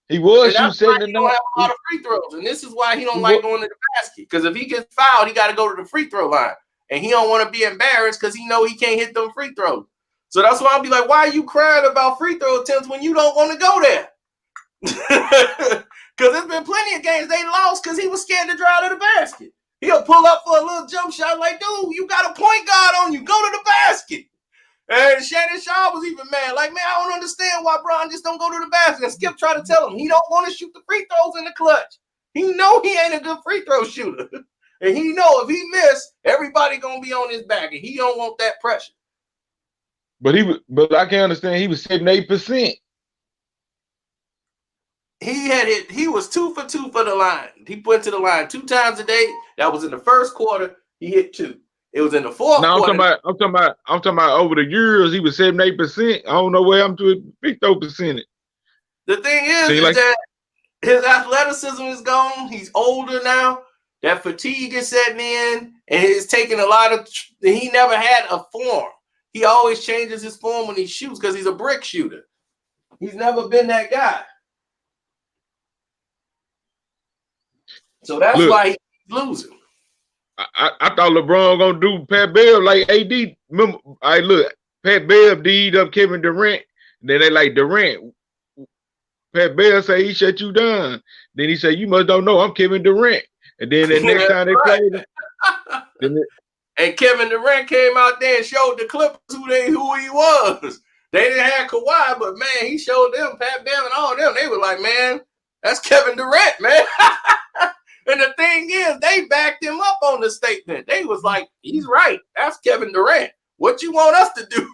D: He was shooting 79.
A: He don't have a lot of free throws, and this is why he don't like going to the basket. Because if he gets fouled, he got to go to the free throw line, and he don't want to be embarrassed because he know he can't hit them free throws. So that's why I'll be like, why are you crying about free throw attempts when you don't want to go there? Because there's been plenty of games they lost because he was scared to drive to the basket. He'll pull up for a little jump shot like, dude, you got a point guard on you. Go to the basket. And Shannon Sharp was even mad. Like, man, I don't understand why Bron just don't go to the basket. And Skip tried to tell him he don't want to shoot the free throws in the clutch. He know he ain't a good free throw shooter. And he know if he miss, everybody going to be on his back. And he don't want that pressure.
D: But I can understand he was 78%.
A: He was 2 for 2 for the line. He went to the line 2 times a day. That was in the first quarter. He hit 2. It was in the fourth quarter.
D: I'm talking about over the years, he was 78%. I don't know where I'm to his free throw percentage.
A: The thing is that his athleticism is gone. He's older now. That fatigue is setting in, and he's taking a lot of. He never had a form. He always changes his form when he shoots because he's a brick shooter. He's never been that guy. So that's why he's losing.
D: I thought LeBron gonna do Pat Bev like AD. Remember, Pat Bev D'd up Kevin Durant. And then they like Durant. Pat Bev say he shut you down. Then he said, you must don't know I'm Kevin Durant. And then the next time they played him,
A: and Kevin Durant came out there and showed the Clippers who he was. They didn't have Kawhi, but man, he showed them Pat Bev and all them. They were like, man, that's Kevin Durant, man. And the thing is, they backed him up on the statement. They was like, he's right. That's Kevin Durant. What you want us to do?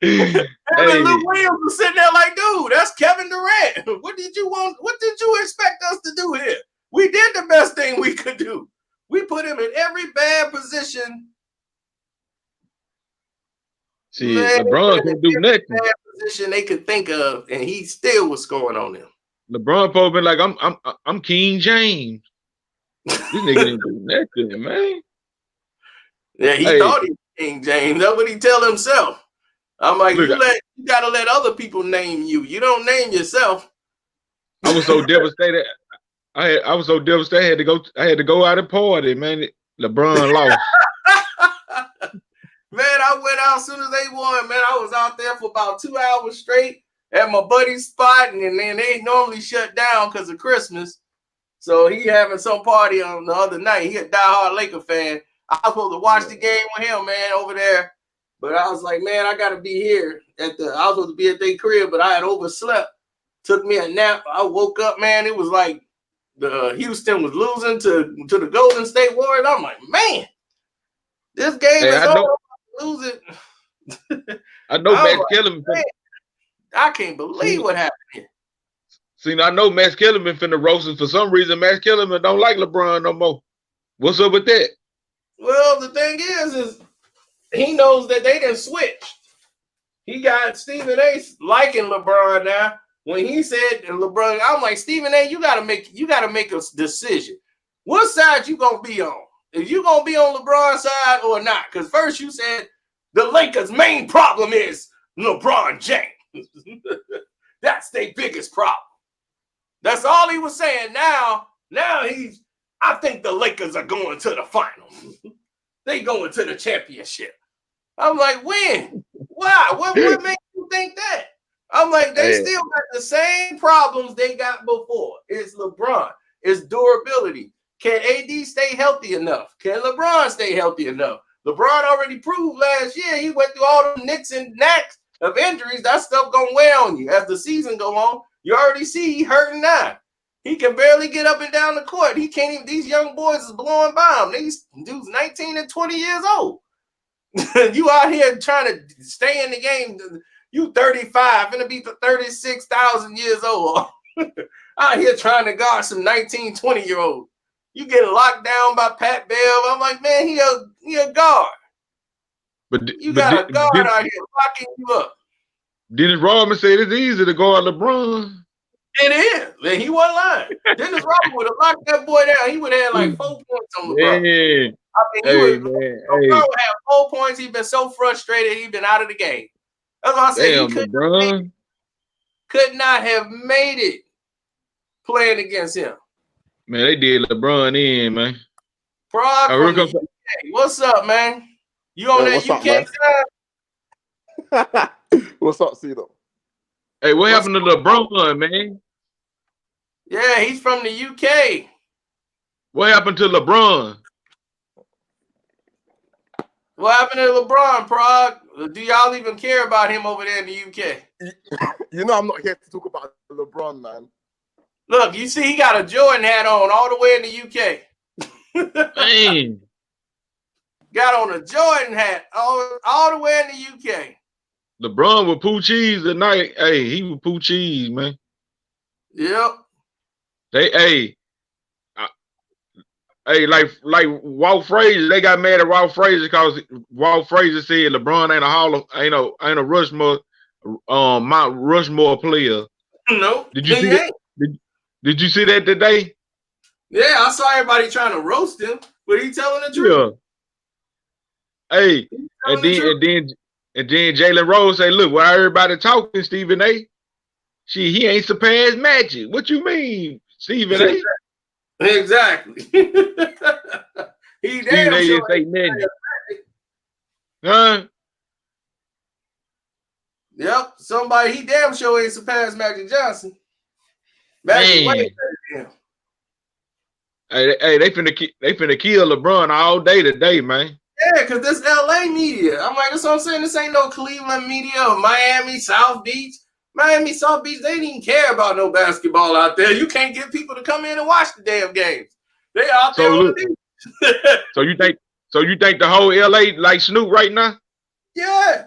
A: And Lou Williams was sitting there like, dude, that's Kevin Durant. What did you want? What did you expect us to do here? We did the best thing we could do. We put him in every bad position.
D: See, LeBron can do nothing.
A: Bad position they could think of, and he still was scoring on them.
D: LeBron probably been like, I'm King James. This nigga didn't do nothing, man.
A: Yeah, he thought he was King James. That's what he tell himself. I'm like, you gotta let other people name you. You don't name yourself.
D: I was so devastated. I was so devastated. I had to go out and party, man. LeBron lost.
A: Man, I went out as soon as they won. Man, I was out there for about 2 hours straight at my buddy's spot, and then they normally shut down because of Christmas. So he having some party on the other night. He a diehard Laker fan. I was supposed to watch the game with him, man, over there. But I was like, man, I gotta be here I was supposed to be at their crib, but I had overslept. Took me a nap. I woke up, man. It was like the Houston was losing to the Golden State Warriors. I'm like, man, this game is over. Lose it.
D: I know Max Kellerman.
A: I can't believe what happened here.
D: See, I know Max Kellerman finna roast him. For some reason, Max Kellerman don't like LeBron no more. What's up with that?
A: Well, the thing is he knows that they didn't switch. He got Stephen A. liking LeBron now. When he said LeBron, I'm like, Stephen A., you gotta make a decision. What side you gonna be on? Is you gonna be on LeBron's side or not? Because first you said the Lakers' main problem is LeBron James. That's their biggest problem. That's all he was saying. Now I think the Lakers are going to the finals. They going to the championship. I'm like, when? Why? What makes you think that? I'm like, they still got the same problems they got before. It's LeBron. It's durability. Can AD stay healthy enough? Can LeBron stay healthy enough? LeBron already proved last year he went through all the nicks and knacks of injuries. That stuff gonna weigh on you as the season go on. You already see he hurting now. He can barely get up and down the court. He can't even. These young boys is blowing by him. These dudes 19 and 20 years old. You out here trying to stay in the game. You 35, gonna be 36,000 years old. Out here trying to guard some 19, 20-year-olds. You get locked down by Pat Bev. I'm like, man, he a guard. You got a guard out here locking you up.
D: Dennis Rodman said it's easy to guard LeBron.
A: It is. Man, he wasn't lying. Dennis Rodman would have locked that boy down. He would have had like 4 points on LeBron.
D: Yeah.
A: I mean, LeBron would have 4 points. He'd been so frustrated. He'd been out of the game. That's why I said he could not have made it playing against him.
D: Man, they did LeBron in, man.
A: Prague from the UK. What's up, man? You on that UK
F: side? What's up, CeeDo?
D: Hey, what happened to LeBron, man?
A: Yeah, he's from the UK.
D: What happened to LeBron?
A: What happened to LeBron, Prague? Do y'all even care about him over there in the UK?
F: You know I'm not here to talk about LeBron, man.
A: Look, you see he got a Jordan hat on all the way in the UK.
D: Man.
A: Got on a Jordan hat all the way in the UK.
D: LeBron with poo cheese tonight. Hey, he was poo cheese, man.
A: Yep.
D: Hey, like Walt Frazier, they got mad at Walt Frazier because Walt Frazier said LeBron ain't a Rushmore Mount Rushmore player.
A: Nope.
D: Did you see that? Did you see that today?
A: Yeah, I saw everybody trying to roast him, but he telling the truth.
D: Yeah. Hey, and then Jalen Rose say, look, why everybody talking, Stephen A? He ain't surpassed Magic. What you mean, Stephen A?
A: Exactly. He damn
D: A
A: sure
D: say nothing. Huh?
A: Yep, he damn sure ain't surpassed Magic Johnson. Magic way better than him.
D: Hey, they finna kill LeBron all day today, man.
A: Yeah, because this LA media. I'm like, that's what I'm saying. This ain't no Cleveland media or Miami, South Beach. Miami, South Beach, they didn't even care about no basketball out there. You can't get people to come in and watch the damn games. They out there on the beach.
D: So you think the whole LA like Snoop right now?
A: Yeah.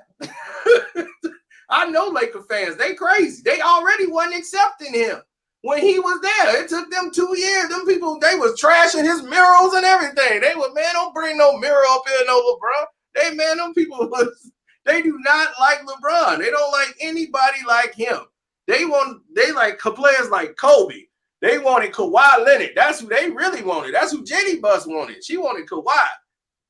A: I know Laker fans. They crazy. They already wasn't accepting him when he was there. It took them 2 years. Them people, they was trashing his murals and everything. They were, man, don't bring no mural up here, no LeBron. Them people they do not like LeBron. They don't like anybody like him. They like players like Kobe. They wanted Kawhi Leonard. That's who they really wanted. That's who Jenny Buss wanted. She wanted Kawhi.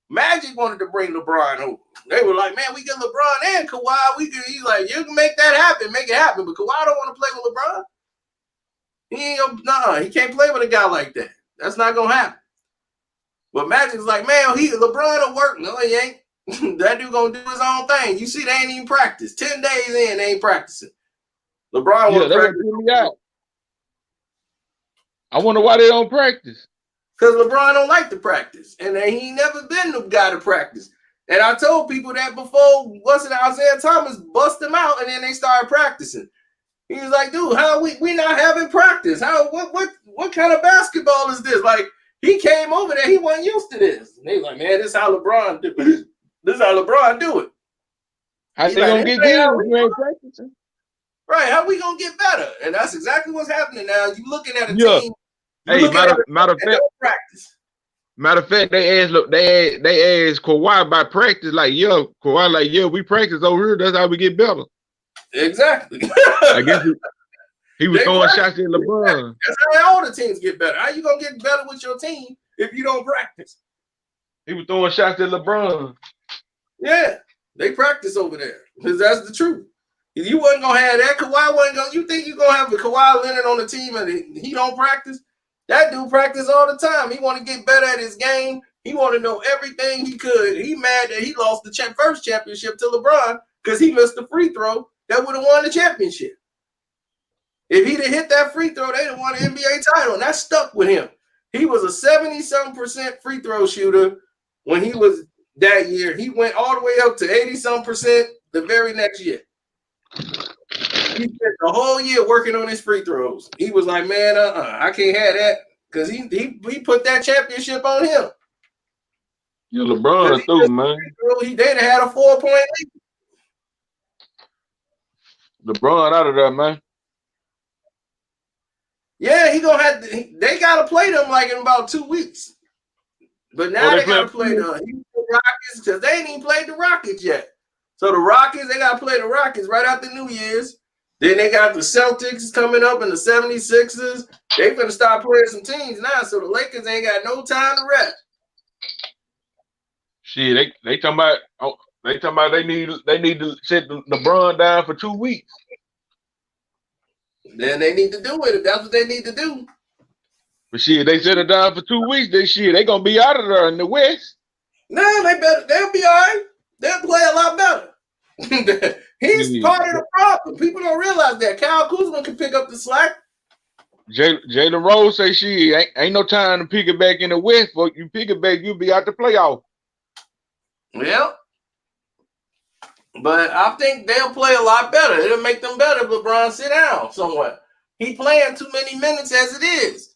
A: Magic wanted to bring LeBron over. They were like, man, we get LeBron and Kawhi. He's like, you can make that happen, make it happen. But Kawhi don't want to play with LeBron. He can't play with a guy like that. That's not gonna happen. But Magic's like, man, LeBron will work. No, he ain't. That dude gonna do his own thing. You see, they ain't even practice. 10 days in, they ain't practicing. LeBron want to practice.
D: Me out. I wonder why they don't practice.
A: Because LeBron don't like to practice. And he ain't never been the guy to practice. And I told people that before, Isaiah Thomas bust him out, and then they started practicing. He was like, dude, how we not having practice? What kind of basketball is this? Like, he came over there, he wasn't used to this. And they was like, man, this is how LeBron do it. This is how LeBron do it.
D: How they gonna get good if you ain't practicing?
A: Right, how we gonna get better? And that's exactly what's happening now. You looking at a team.
D: Hey, matter of fact, they asked Kawhi about practice. Like, Kawhi, like, we practice over here. That's how we get better.
A: Exactly.
D: I guess he was throwing shots at LeBron.
A: That's how all the teams get better. How you gonna get better with your team if you don't practice?
D: He was throwing shots at LeBron.
A: Yeah, they practice over there because that's the truth. If you wasn't gonna have that, Kawhi wasn't gonna. You think you gonna have a Kawhi Leonard on the team and he don't practice? That dude practice all the time. He want to get better at his game. He want to know everything he could. He mad that he lost the first championship to LeBron because he missed the free throw that would have won the championship. If he'd have hit that free throw, they'd have won an NBA title, and that stuck with him. He was a 70-some% free throw shooter when he was that year. He went all the way up to 80-some% the very next year. He spent the whole year working on his free throws. He was like, man, I can't have that because he put that championship on him.
D: Yeah, LeBron threw, man.
A: They'd have had a 4-point lead.
D: LeBron out of there, man.
A: Yeah, he gonna have. They gotta play them like in about 2 weeks. But now they gotta play the Rockets because they ain't even played the Rockets yet. So the Rockets, they gotta play the Rockets right after New Year's. Then they got the Celtics coming up and the 76ers. They finna start playing some teams now. So the Lakers ain't got no time to rest.
D: Shit, they talking about they need to sit LeBron down for 2 weeks.
A: Then they need to do it if that's what they need to do.
D: But shit, they sit it down for 2 weeks. They gonna be out of there in the West.
A: No, they'll be all right. They'll play a lot better. He's part of the problem. People don't realize that. Kyle Kuzma can pick up the slack.
D: Jalen Rose say she ain't no time to pick it back in the West, but you pick it back, you'll be out the playoff.
A: Well, but I think they'll play a lot better. It'll make them better if LeBron sit down somewhat. He playing too many minutes as it is.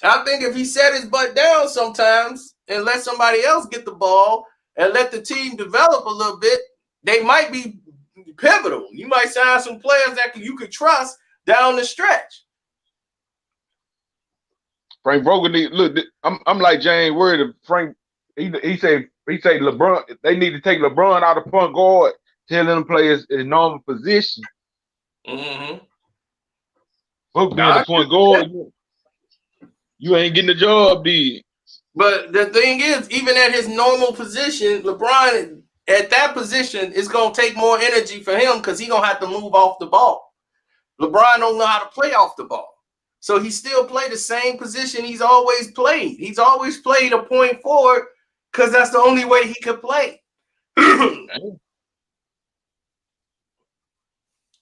A: I think if he set his butt down sometimes and let somebody else get the ball and let the team develop a little bit, they might be pivotal. You might sign some players that you could trust down the stretch.
D: Frank Vogel look. I'm like James Word. Frank, he said LeBron. They need to take LeBron out of point guard, tell him to play his normal position.
A: Mm-hmm.
D: Book being the point guard, you ain't getting the job did.
A: But the thing is, even at his normal position, LeBron at that position is going to take more energy for him because he's going to have to move off the ball. LeBron don't know how to play off the ball. So he still played the same position he's always played. He's always played a point forward because that's the only way he could play.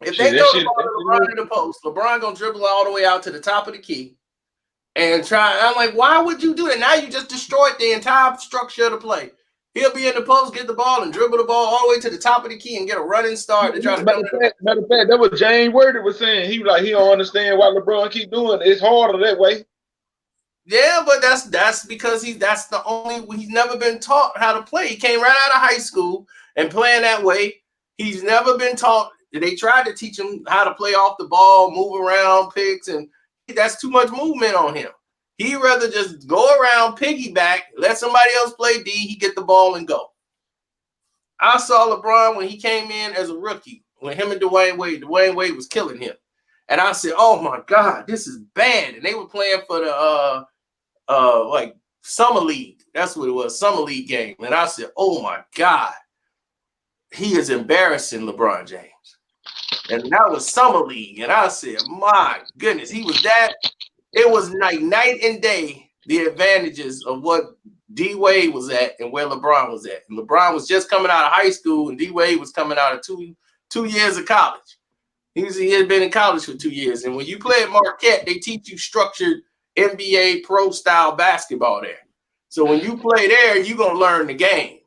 A: If they throw the ball to LeBron in the post, LeBron going to dribble all the way out to the top of the key and try. I'm like, why would you do that? Now you just destroyed the entire structure of the play. He'll be in the post, get the ball, and dribble the ball all the way to the top of the key and get a running start to try to
D: matter of fact, that was James Worthy was saying. He was like, he don't understand why LeBron keep doing it. It's harder that way.
A: Yeah, but that's because he's never been taught how to play. He came right out of high school and playing that way. He's never been taught. They tried to teach him how to play off the ball, move around, picks, and that's too much movement on him. He'd rather just go around, piggyback, let somebody else play D, he get the ball and go. I saw LeBron when he came in as a rookie, when him and Dwayne Wade was killing him. And I said, oh my God, this is bad. And they were playing for the like summer league. That's what it was, summer league game. And I said, oh my God, he is embarrassing LeBron James. And that was summer league. And I said, my goodness, he was that. It was like night and day, the advantages of what D Wade was at and where LeBron was at. And LeBron was just coming out of high school, and D Wade was coming out of two years of college. He had been in college for 2 years. And when you play at Marquette, they teach you structured NBA pro style basketball there. So when you play there, you're going to learn the game.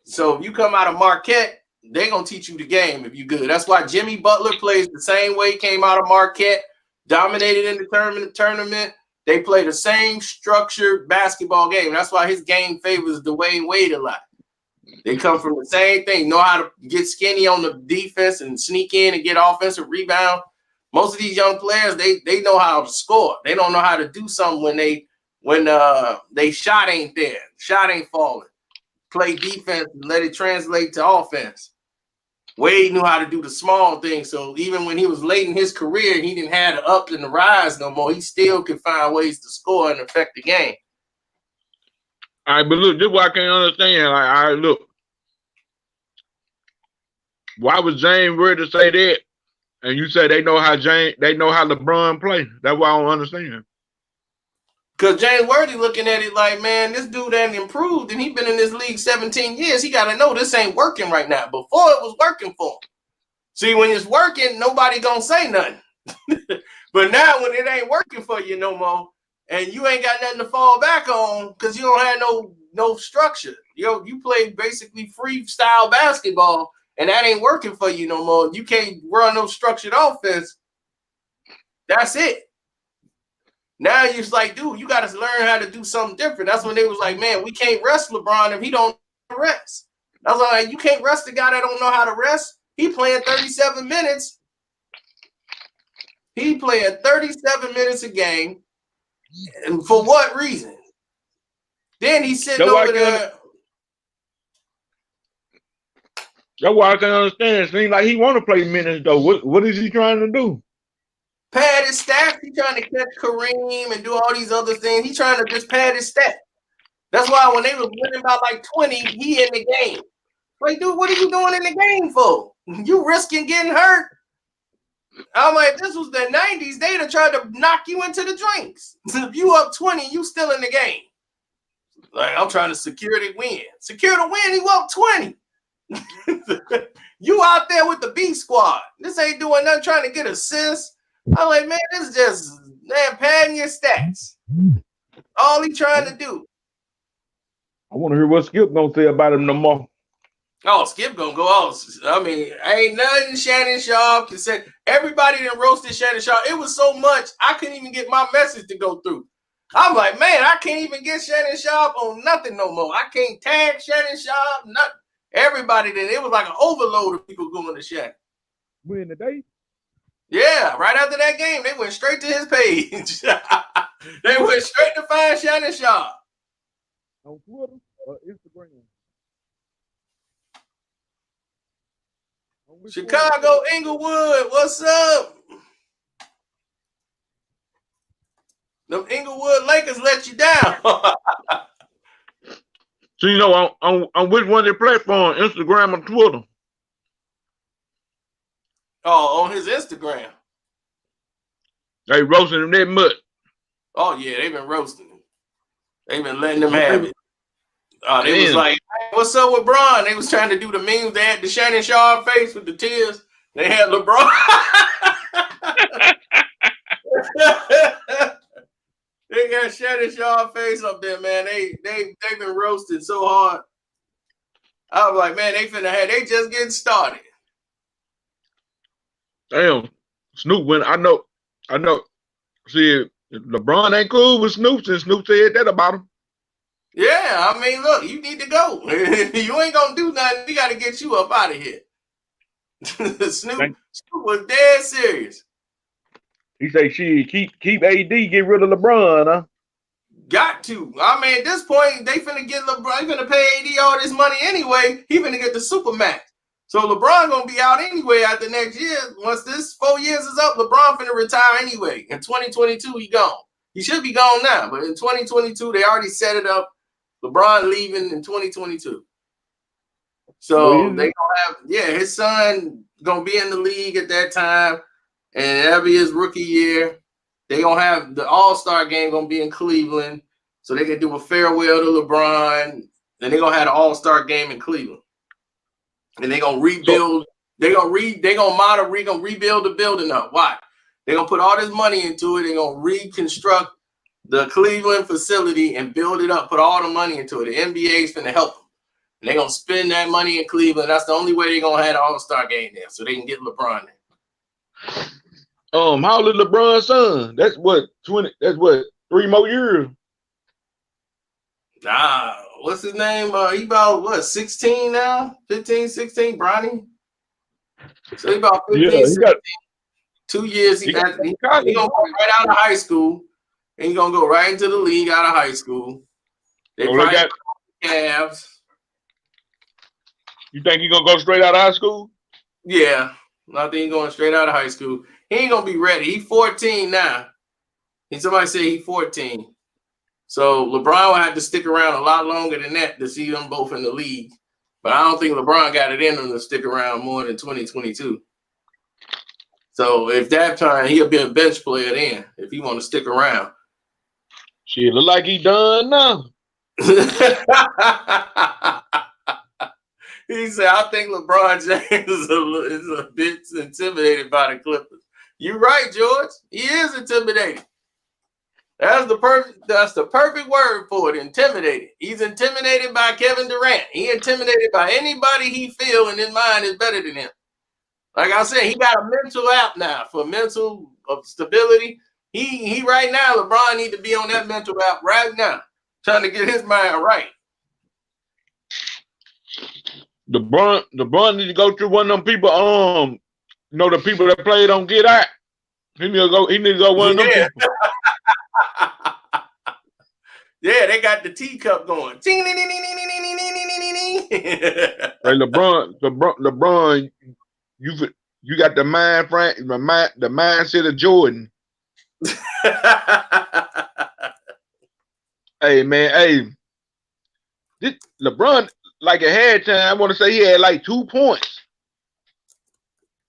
A: So if you come out of Marquette, they're going to teach you the game if you're good. That's why Jimmy Butler plays the same way, came out of Marquette, dominated in the tournament. They play the same structured basketball game. That's why his game favors Dwayne Wade a lot. They come from the same thing, know how to get skinny on the defense and sneak in and get offensive rebound. Most of these young players, they know how to score. They don't know how to do something when they shot ain't there, shot ain't falling. Play defense and let it translate to offense. Wade knew how to do the small things. So even when he was late in his career, he didn't have the up and the rise no more. He still could find ways to score and affect the game.
D: All right, but look, this is what I can't understand. Like, all right, look. Why was James Worthy to say that? And you say they know how LeBron play. That's why I don't understand.
A: Because James Worthy looking at it like, man, this dude ain't improved, and he been in this league 17 years. He got to know this ain't working right now. Before it was working for him. See, when it's working, nobody going to say nothing. But now when it ain't working for you no more, and you ain't got nothing to fall back on because you don't have no structure. You play basically freestyle basketball, and that ain't working for you no more. You can't run no structured offense. That's it. Now you're just like, dude, you got to learn how to do something different. That's when they was like, man, we can't rest LeBron if he don't rest. I was like, you can't rest the guy that don't know how to rest. He playing 37 minutes. He playing 37 minutes a game. And for what reason? Then he's sitting over there.
D: That's why I can't understand. It seems like he want to play minutes, though. What is he trying to do?
A: Pad his stats. He's trying to catch Kareem and do all these other things. He's trying to just pad his stats. That's why when they were winning by like 20, he in the game. Like, dude, what are you doing in the game for? You risking getting hurt? I'm like, this was the 90s. They'd have tried to knock you into the drinks. If you up 20, you still in the game. Like, I'm trying to secure the win. Secure the win, you up 20. You out there with the B squad. This ain't doing nothing trying to get assists. I'm like, man, this is just Man, padding your stats. All he trying to do.
D: I want to hear what Skip gonna say about him no more.
A: Oh, Skip gonna go off. I mean, ain't nothing Shannon Sharp can say. Everybody that roasted Shannon Sharp, it was so much, I couldn't even get my message to go through. I'm like, man, I can't even get Shannon Sharp on nothing no more. I can't tag Shannon Sharp, nothing. Everybody then, it was like an overload of people going to Shannon.
D: When the day?
A: Yeah, right after that game, they went straight to his page. They went straight to find Shannon Sharp.
D: On Twitter or Instagram?
A: Chicago, Inglewood, what's up? Them Inglewood Lakers let you down.
D: So you know on which one they platform, Instagram or Twitter?
A: Oh, on his Instagram.
D: They roasting him that much.
A: Oh yeah, they've been roasting him. They've been letting him have it. They was like, hey, what's up with Bron? They was trying to do the memes. They had the Shannon Sharp face with the tears. They had LeBron. They got Shannon Sharp face up there, man. They've been roasted so hard. I was like, man, they just getting started.
D: Damn, Snoop went. I know. See, LeBron ain't cool with Snoop since Snoop said that about him.
A: Yeah, I mean, look, you need to go. You ain't gonna do nothing. We got to get you up out of here. Snoop was dead serious.
D: He say, "She keep AD, get rid of LeBron, huh?"
A: Got to. I mean, at this point, they finna get LeBron. They finna pay AD all this money anyway. He finna get the Supermax. So LeBron gonna be out anyway after next year. Once this 4 years is up, LeBron finna retire anyway. In 2022, he gone. He should be gone now, but in 2022, they already set it up. LeBron leaving in 2022. So they gonna have, his son gonna be in the league at that time, and that'll be his rookie year. They gonna have the All-Star game gonna be in Cleveland, so they can do a farewell to LeBron. And they're gonna have the All-Star game in Cleveland, and they're gonna rebuild. They're gonna rebuild the building up. Why? They're gonna put all this money into it. They're gonna reconstruct the Cleveland facility and build it up. Put all the money into it. The NBA's finna help them. And they're gonna spend that money in Cleveland. That's the only way they're gonna have the All-Star game there, so they can get LeBron there.
D: How old is LeBron's son? That's what 20. That's what 3 more years.
A: Nah, what's his name? He about what 16 now? 15, 16, Bronny. So he about 15, 16. 2 years. He gonna go right out of high school, and he's gonna go right into the league out of high school. They got Cavs.
D: You think he's gonna go straight out of high school?
A: Yeah, I think he's going straight out of high school. He ain't gonna be ready. He's 14 now. Somebody said he's 14. So LeBron will have to stick around a lot longer than that to see them both in the league. But I don't think LeBron got it in him to stick around more than 2022. So if that time, he'll be a bench player then if he want to stick around.
D: Shit, look like he done now.
A: He said, I think LeBron James is a bit intimidated by the Clippers. You're right, George. He is intimidated. That's the perfect word for it, intimidated. He's intimidated by Kevin Durant. He intimidated by anybody he feel in his mind is better than him. Like I said, he got a mental app now for mental stability. He right now, LeBron need to be on that mental app right now, trying to get his mind right.
D: LeBron need to go through one of them people. The people that played on Get Out. He need to go one of them people.
A: Yeah, they got the teacup going. Hey,
D: LeBron, you got the mind frame, the mindset of Jordan. Hey man, this LeBron like a halftime. I want to say he had like 2 points.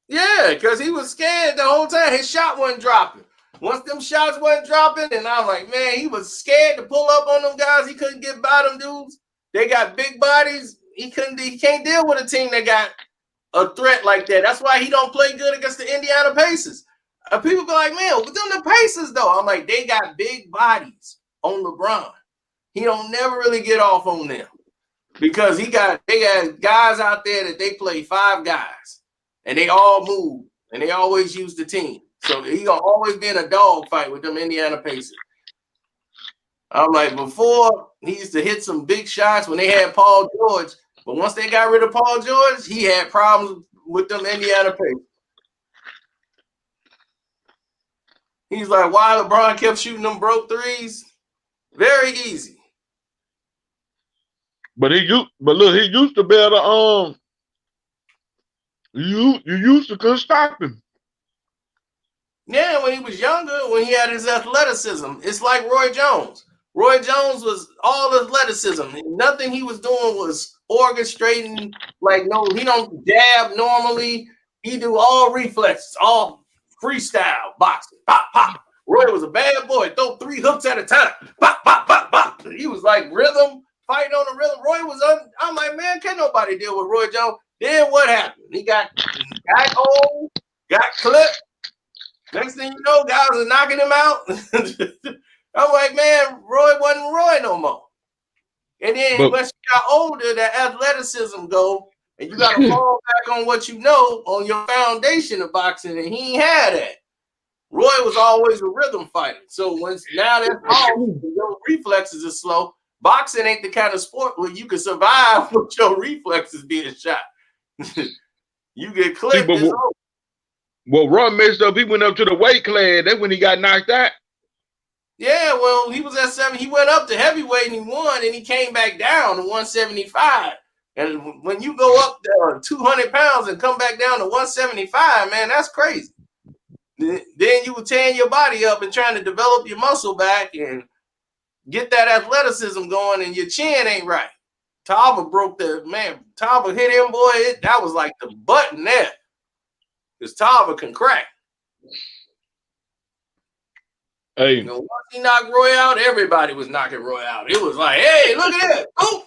A: Yeah, because he was scared the whole time. His shot wasn't dropping. Once them shots wasn't dropping, and I was like, man, he was scared to pull up on them guys. He couldn't get by them dudes. They got big bodies. He can't deal with a team that got a threat like that. That's why he don't play good against the Indiana Pacers. People be like, man, with them the Pacers though. I'm like, they got big bodies on LeBron. He don't never really get off on them because they got guys out there that they play 5 guys and they all move and they always use the team. So he gonna always be in a dog fight with them Indiana Pacers. I'm like, before he used to hit some big shots when they had Paul George, but once they got rid of Paul George, he had problems with them Indiana Pacers. He's like, why LeBron kept shooting them broke threes? Very easy.
D: But he used to be able to you used to couldn't stop him.
A: Yeah, when he was younger, when he had his athleticism, it's like Roy Jones. Roy Jones was all athleticism. Nothing he was doing was orchestrating. Like, no, he don't jab normally. He do all reflexes, all freestyle boxing. Pop, pop. Roy was a bad boy. Throw 3 hooks at a time. Pop, pop, pop, pop. He was like rhythm, fighting on the rhythm. Roy was I'm like, man, can't nobody deal with Roy Jones. Then what happened? He got old, got clipped. Next thing you know, guys are knocking him out. I'm like, man, Roy wasn't Roy no more. And then once you got older, that athleticism go, and you got to fall back on what you know on your foundation of boxing, and he ain't had that. Roy was always a rhythm fighter. So now that's all your reflexes are slow. Boxing ain't the kind of sport where you can survive with your reflexes being shot. You get clipped.
D: Well, Roy messed up. He went up to the weight class. That's when he got knocked out.
A: Yeah, well, he was at 7. He went up to heavyweight and he won, and he came back down to 175. And when you go up there 200 pounds and come back down to 175, man, that's crazy. Then you were tearing your body up and trying to develop your muscle back and get that athleticism going, and your chin ain't right. Tava broke Tava hit him, boy. That was like the button there. Because Tava can crack.
D: Hey.
A: Once he knocked Roy out, everybody was knocking Roy out. It was like, hey, look at that. Oh.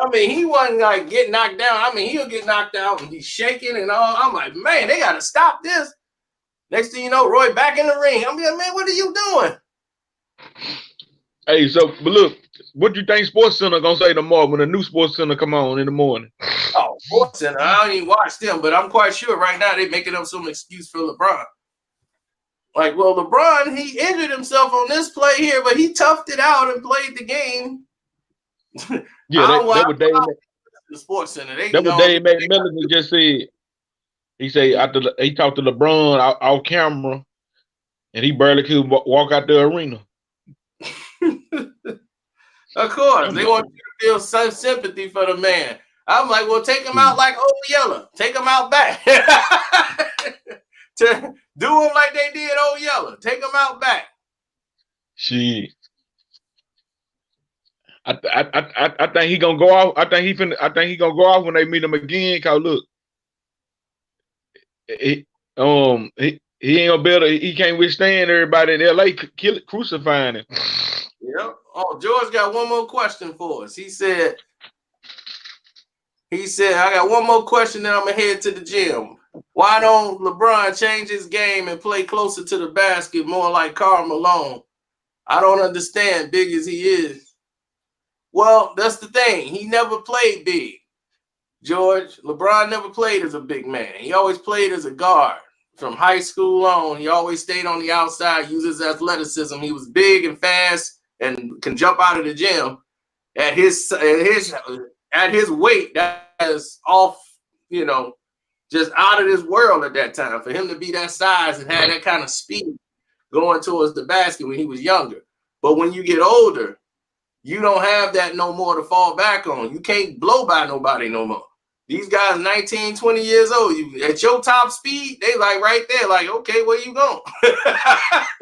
A: I mean, he wasn't like getting knocked down. I mean, he'll get knocked out and he's shaking and all. I'm like, man, they got to stop this. Next thing you know, Roy back in the ring. I'm like, man, what are you doing?
D: Hey, but look, what do you think Sports Center gonna say tomorrow when the new Sports Center come on in the morning?
A: Oh, Sports Center. I don't even watch them, but I'm quite sure right now they're making up some excuse for LeBron. Like, well, LeBron, he injured himself on this play here, but he toughed it out and played the game.
D: Yeah, that was Dave.
A: The Sports Center.
D: That was Dave McMillan just said. He said after he talked to LeBron off camera, and he barely could walk out the arena.
A: Of course, they want you to feel some sympathy for the man. I'm like, well, take him out like Old Yeller. Take him out back. To do him like they did Old Yeller. Take him out back.
D: Shit. I think he gonna go off. I think he gonna go off when they meet him again. Cause look, he ain't gonna be able to, he can't withstand everybody in LA crucifying him.
A: Yep. Oh, George got one more question for us. He said, I got one more question, then I'm gonna head to the gym. Why don't LeBron change his game and play closer to the basket, more like Karl Malone? I don't understand, big as he is. Well, that's the thing. He never played big. George, LeBron never played as a big man. He always played as a guard. From high school on, he always stayed on the outside, uses athleticism. He was big and fast and can jump out of the gym. At his weight, that is off, just out of this world at that time. For him to be that size and have that kind of speed going towards the basket when he was younger. But when you get older, you don't have that no more to fall back on. You can't blow by nobody no more. These guys 19, 20 years old, at your top speed, they like right there, like, okay, where you going?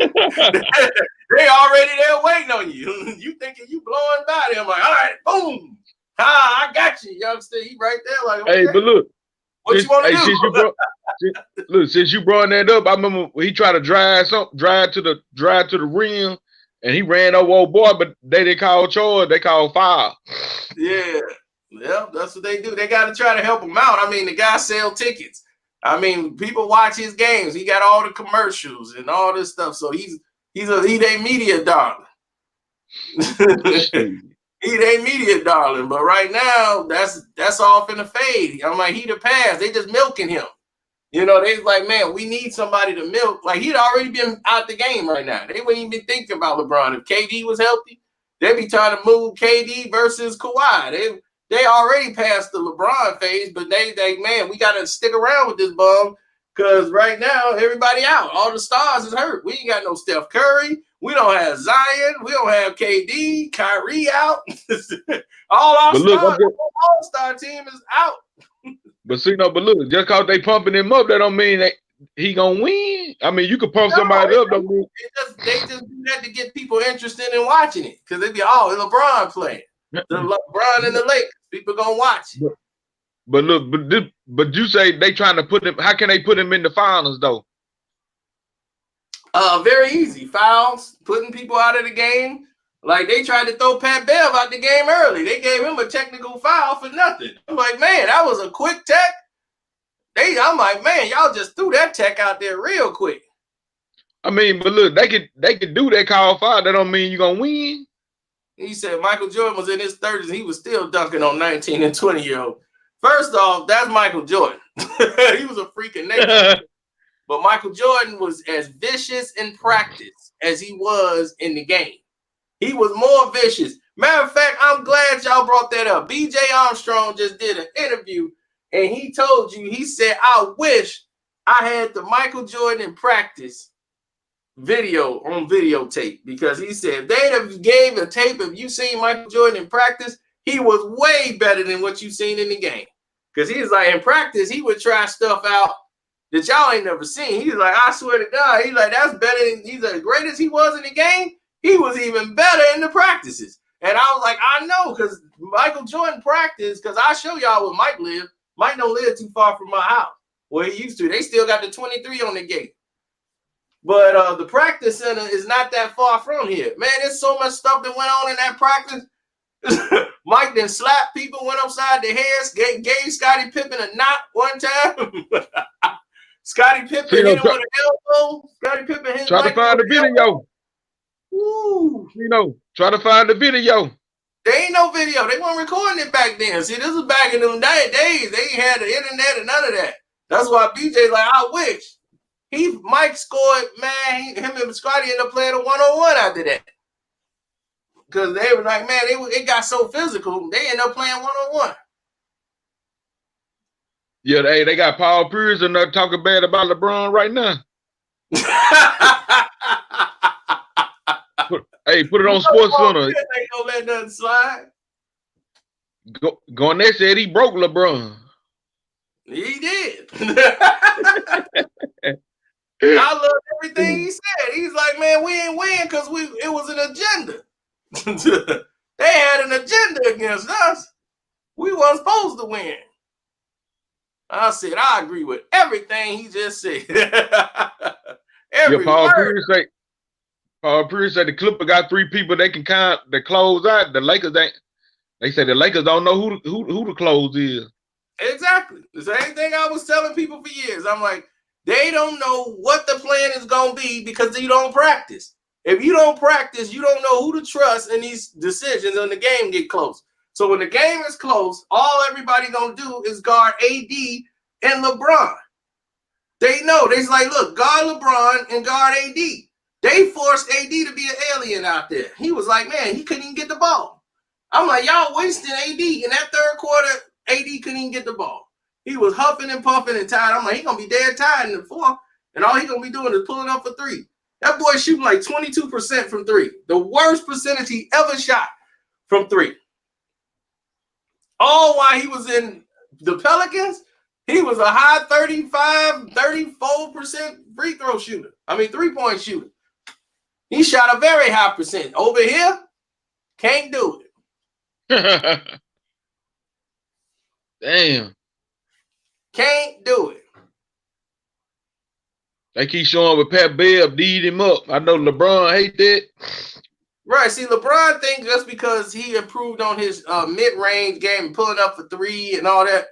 A: They already there waiting on you. You thinking you blowing by them, like, all right, boom. I got you, youngster. He right there, like, okay.
D: Hey, but look.
A: What you want to
D: do? Since you brought that up, I remember he tried to drive to the rim, and he ran over old boy, but they didn't call charge, they called foul.
A: Yeah, that's what they do. They got to try to help him out. I mean, the guy sell tickets. I mean, people watch his games. He got all the commercials and all this stuff. So he's a media darling. He they media darling, but right now that's off in the fade. I'm like, he the pass. They just milking him. You know, they like, man, we need somebody to milk. Like, he'd already been out the game right now. They wouldn't even be thinking about LeBron. If KD was healthy, they'd be trying to move KD versus Kawhi. They already passed the LeBron phase, but they man, we got to stick around with this bum because right now everybody out. All the stars is hurt. We ain't got no Steph Curry. We don't have Zion. We don't have KD. Kyrie out. All our stars, all-star team is out.
D: But look, just cause they pumping him up, that don't mean that he gonna win. I mean, you could pump somebody up, don't mean
A: they just do that to get people interested in watching it because they be LeBron playing. The LeBron and the Lakers, people gonna watch it.
D: But look, but you say they trying to put him. How can they put him in the finals though?
A: Very easy. Fouls, putting people out of the game. Like, they tried to throw Pat Bev out the game early. They gave him a technical foul for nothing. I'm like, man, that was a quick tech. I'm like, man, y'all just threw that tech out there real quick.
D: I mean, but look, they could do that call foul. That don't mean you're gonna win.
A: He said Michael Jordan was in his 30s and he was still dunking on 19 and 20-year-old. First off, that's Michael Jordan. He was a freak of nature. But Michael Jordan was as vicious in practice as he was in the game. He was more vicious. Matter of fact, I'm glad y'all brought that up. BJ Armstrong just did an interview, and he told you, he said, I wish I had the Michael Jordan in practice video on videotape, because he said they'd have gave a tape of you seen Michael Jordan in practice, he was way better than what you seen in the game. Because he's like, in practice, he would try stuff out that y'all ain't never seen. He's like, I swear to God, he's like, that's better than, he's as great as he was in the game, he was even better in the practices. And I was like, I know, because Michael Jordan practice, because I show y'all where Mike live. Mike don't live too far from my house, where he used to. They still got the 23 on the gate. But the practice center is not that far from here. Man, there's so much stuff that went on in that practice. Mike then slapped people, went upside the heads, gave Scottie Pippen a knot one time. Scottie Pippen hit him with an elbow. Scottie Pippen hit
D: Try to find the video.
A: Ooh.
D: Try to find the video.
A: There ain't no video. They weren't recording it back then. See, this was back in them days. They ain't had the internet and none of that. That's why BJ like, I wish. Mike scored, man, him and Scottie ended up playing a one-on-one after that. Because they were like, man, it got so physical, they ended up playing one-on-one.
D: Yeah, they got Paul Pierce and they're talking bad about LeBron right now. Put it on Sports Center.
A: Ain't gonna let nothing slide.
D: Garnett said he broke LeBron.
A: He did. I love everything he said. He's like, man, we ain't win because it was an agenda. They had an agenda against us. We weren't supposed to win. I said, I agree with everything he just said.
D: Paul Pierce said the Clipper got 3 people they can count to close out. The Lakers ain't. They say the Lakers don't know who the close is.
A: Exactly. The same thing I was telling people for years. I'm like, they don't know what the plan is going to be because you don't practice. If you don't practice, you don't know who to trust in these decisions when the game get close. So when the game is close, all everybody going to do is guard AD and LeBron. They know. They're like, look, guard LeBron and guard AD. They forced AD to be an alien out there. He was like, man, he couldn't even get the ball. I'm like, y'all wasting AD. In that third quarter, AD couldn't even get the ball. He was huffing and puffing and tired. I'm like, he's going to be dead tired in the fourth, and all he's going to be doing is pulling up for 3. That boy shooting like 22% from 3. The worst percentage he ever shot from 3. All while he was in the Pelicans, he was a high 35, 34% free throw shooter. I mean, 3-point shooter. He shot a very high percent. Over here, can't do
D: it. Damn.
A: Can't do it.
D: They keep showing with Pat Bev, need him up. I know LeBron hate that.
A: Right. See, LeBron thinks just because he improved on his mid-range game, pulling up for 3 and all that,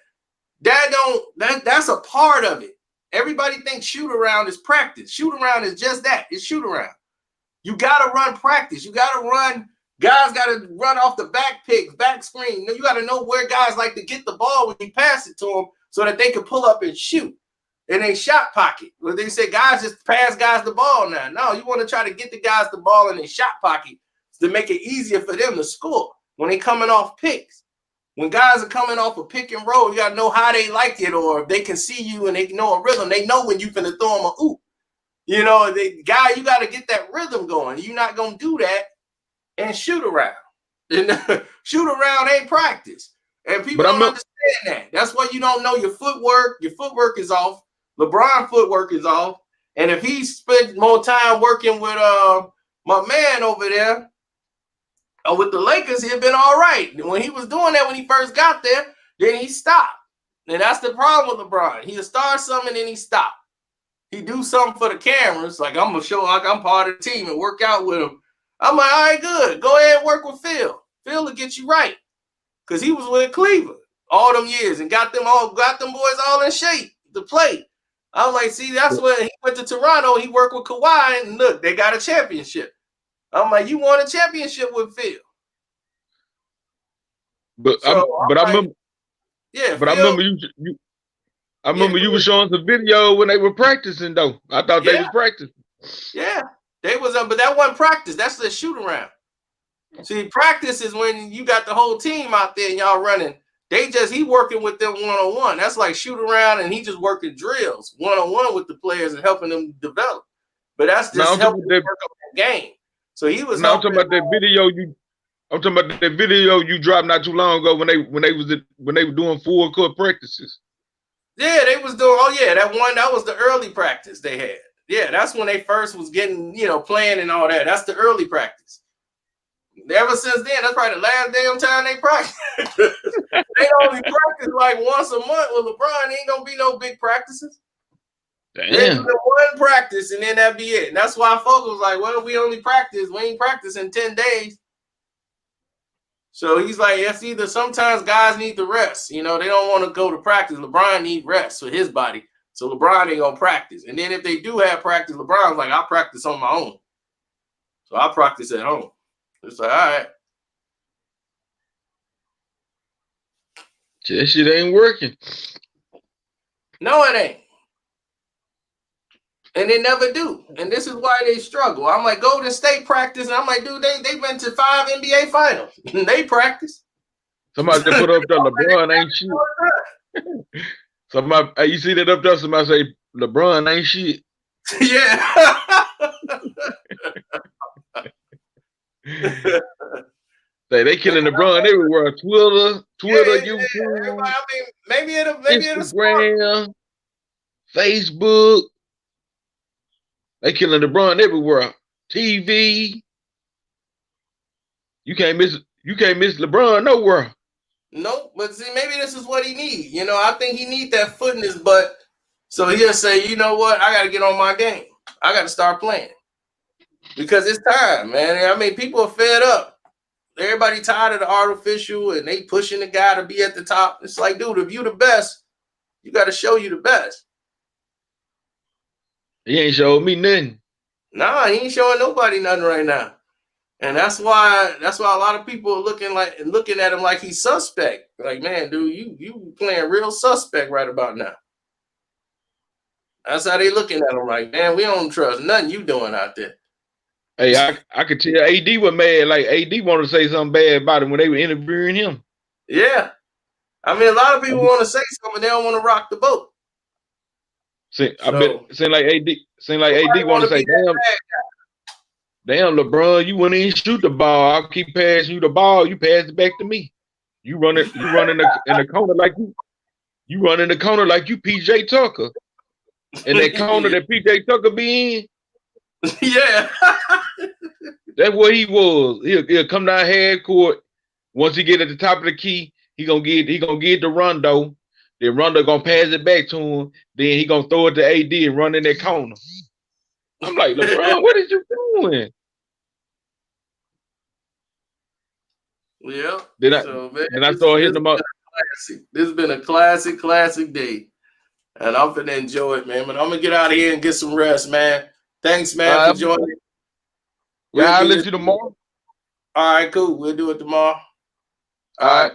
A: that's a part of it. Everybody thinks shoot around is practice. Shoot around is just that. It's shoot around. You got to run practice. You got to run. Guys got to run off the back pick, back screen. You got to know where guys like to get the ball when you pass it to them so that they can pull up and shoot in a shot pocket. Where they say guys just pass guys the ball now. No, you want to try to get the guys the ball in a shot pocket to make it easier for them to score when they coming off picks. When guys are coming off a pick and roll, you got to know how they like it, or if they can see you and they know a rhythm. They know when you finna throw them a oop. You know, the guy, you got to get that rhythm going. You're not going to do that and shoot around. And shoot around ain't practice. And people don't understand that. That's why you don't know your footwork. Your footwork is off. LeBron footwork is off. And if he spent more time working with my man over there, with the Lakers, he'd been all right. When he was doing that when he first got there, then he stopped. And that's the problem with LeBron. He'll start something and then he stopped. He do something for the cameras, like I'm gonna show like I'm part of the team and work out with him. I'm like, all right, good. Go ahead and work with Phil. Phil will get you right. Because he was with Cleveland all them years and got them boys all in shape to play. I was like, see, that's when he went to Toronto, he worked with Kawhi, and look, they got a championship. I'm like, you won a championship with Phil.
D: I remember you were showing some video when they were practicing though. I thought they was practicing.
A: Yeah, they was but that wasn't practice. That's the shoot around. See, practice is when you got the whole team out there and y'all running. He working with them one-on-one. That's like shoot around and he just working drills one-on-one with the players and helping them develop. But that's just helping them work up the game. So he was.
D: I'm talking about that video you dropped not too long ago when they were doing full court practices.
A: Yeah, they was doing. Oh yeah, that was the early practice they had. Yeah, that's when they first was getting playing and all that. That's the early practice. Ever since then, that's probably the last damn time they practice. They only practice like once a month with LeBron. Ain't gonna be no big practices.
D: Damn.
A: They do the one practice and then that'd be it. And that's why folks was like, well, we ain't practicing 10 days. So he's like, it's either sometimes guys need to rest. They don't want to go to practice. LeBron need rest for his body. So LeBron ain't gonna practice. And then if they do have practice, LeBron's like, I practice on my own. So I practice at home. It's like, all right.
D: That shit ain't working.
A: No, it ain't. And they never do. And this is why they struggle. I'm like, Golden State practice. And I'm like, dude, they went to 5 NBA finals. They practice.
D: Somebody just put up there, LeBron ain't shit. Somebody, you see that up there? Somebody say, LeBron ain't shit.
A: Yeah.
D: They killing LeBron everywhere. Twitter, YouTube,
A: I mean, maybe it'll
D: Instagram, Facebook. They killing LeBron everywhere. TV. You can't miss LeBron nowhere.
A: Nope, but see, maybe this is what he needs. I think he needs that foot in his butt. So he'll say, you know what? I got to get on my game. I got to start playing. Because it's time, man. I mean, people are fed up. Everybody tired of the artificial and they pushing the guy to be at the top. It's like, dude, if you the best, you got to show you the best.
D: He ain't showed me nothing.
A: Nah, he ain't showing nobody nothing right now. And that's why a lot of people are looking at him like he's suspect. Like, man, dude, you playing real suspect right about now. That's how they looking at him like, man, we don't trust nothing you doing out there.
D: Hey, I could tell AD was mad. Like AD wanted to say something bad about him when they were interviewing him.
A: Yeah. I mean, a lot of people want to say something, they don't want to rock the boat.
D: Seem like AD want to say, damn, LeBron, you wouldn't even shoot the ball. I'll keep passing you the ball. You pass it back to me. You run in the corner like you PJ Tucker. In that corner that PJ Tucker be in.
A: Yeah.
D: That's what he was. He'll come down half court. Once he get at the top of the key, he gonna get the Rondo. Then Rondo gonna pass it back to him. Then he gonna throw it to AD and run in that corner. I'm like, LeBron, what is you doing?
A: Yeah.
D: Then I started hitting him up.
A: This has been a classic day. And I'm finna enjoy it, man. But I'm gonna get out of here and get some rest, man. Thanks, man, for joining.
D: Yeah, I'll
A: do
D: let
A: this
D: you tomorrow.
A: All right, cool. We'll do it tomorrow.
D: All right.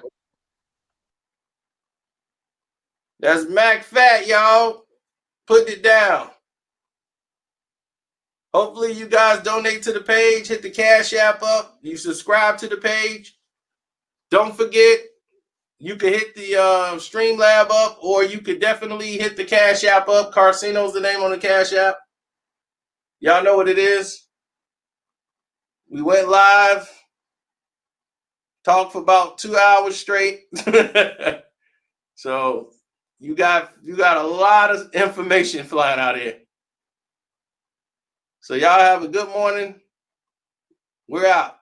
A: That's Mac Fat, y'all. Putting it down. Hopefully you guys donate to the page. Hit the Cash App up. You subscribe to the page. Don't forget, you can hit the Streamlab up, or you could definitely hit the Cash App up. Carcino's the name on the Cash App. Y'all know what it is. We went live. Talked for about 2 hours straight. So you got a lot of information flying out here. So y'all have a good morning. We're out.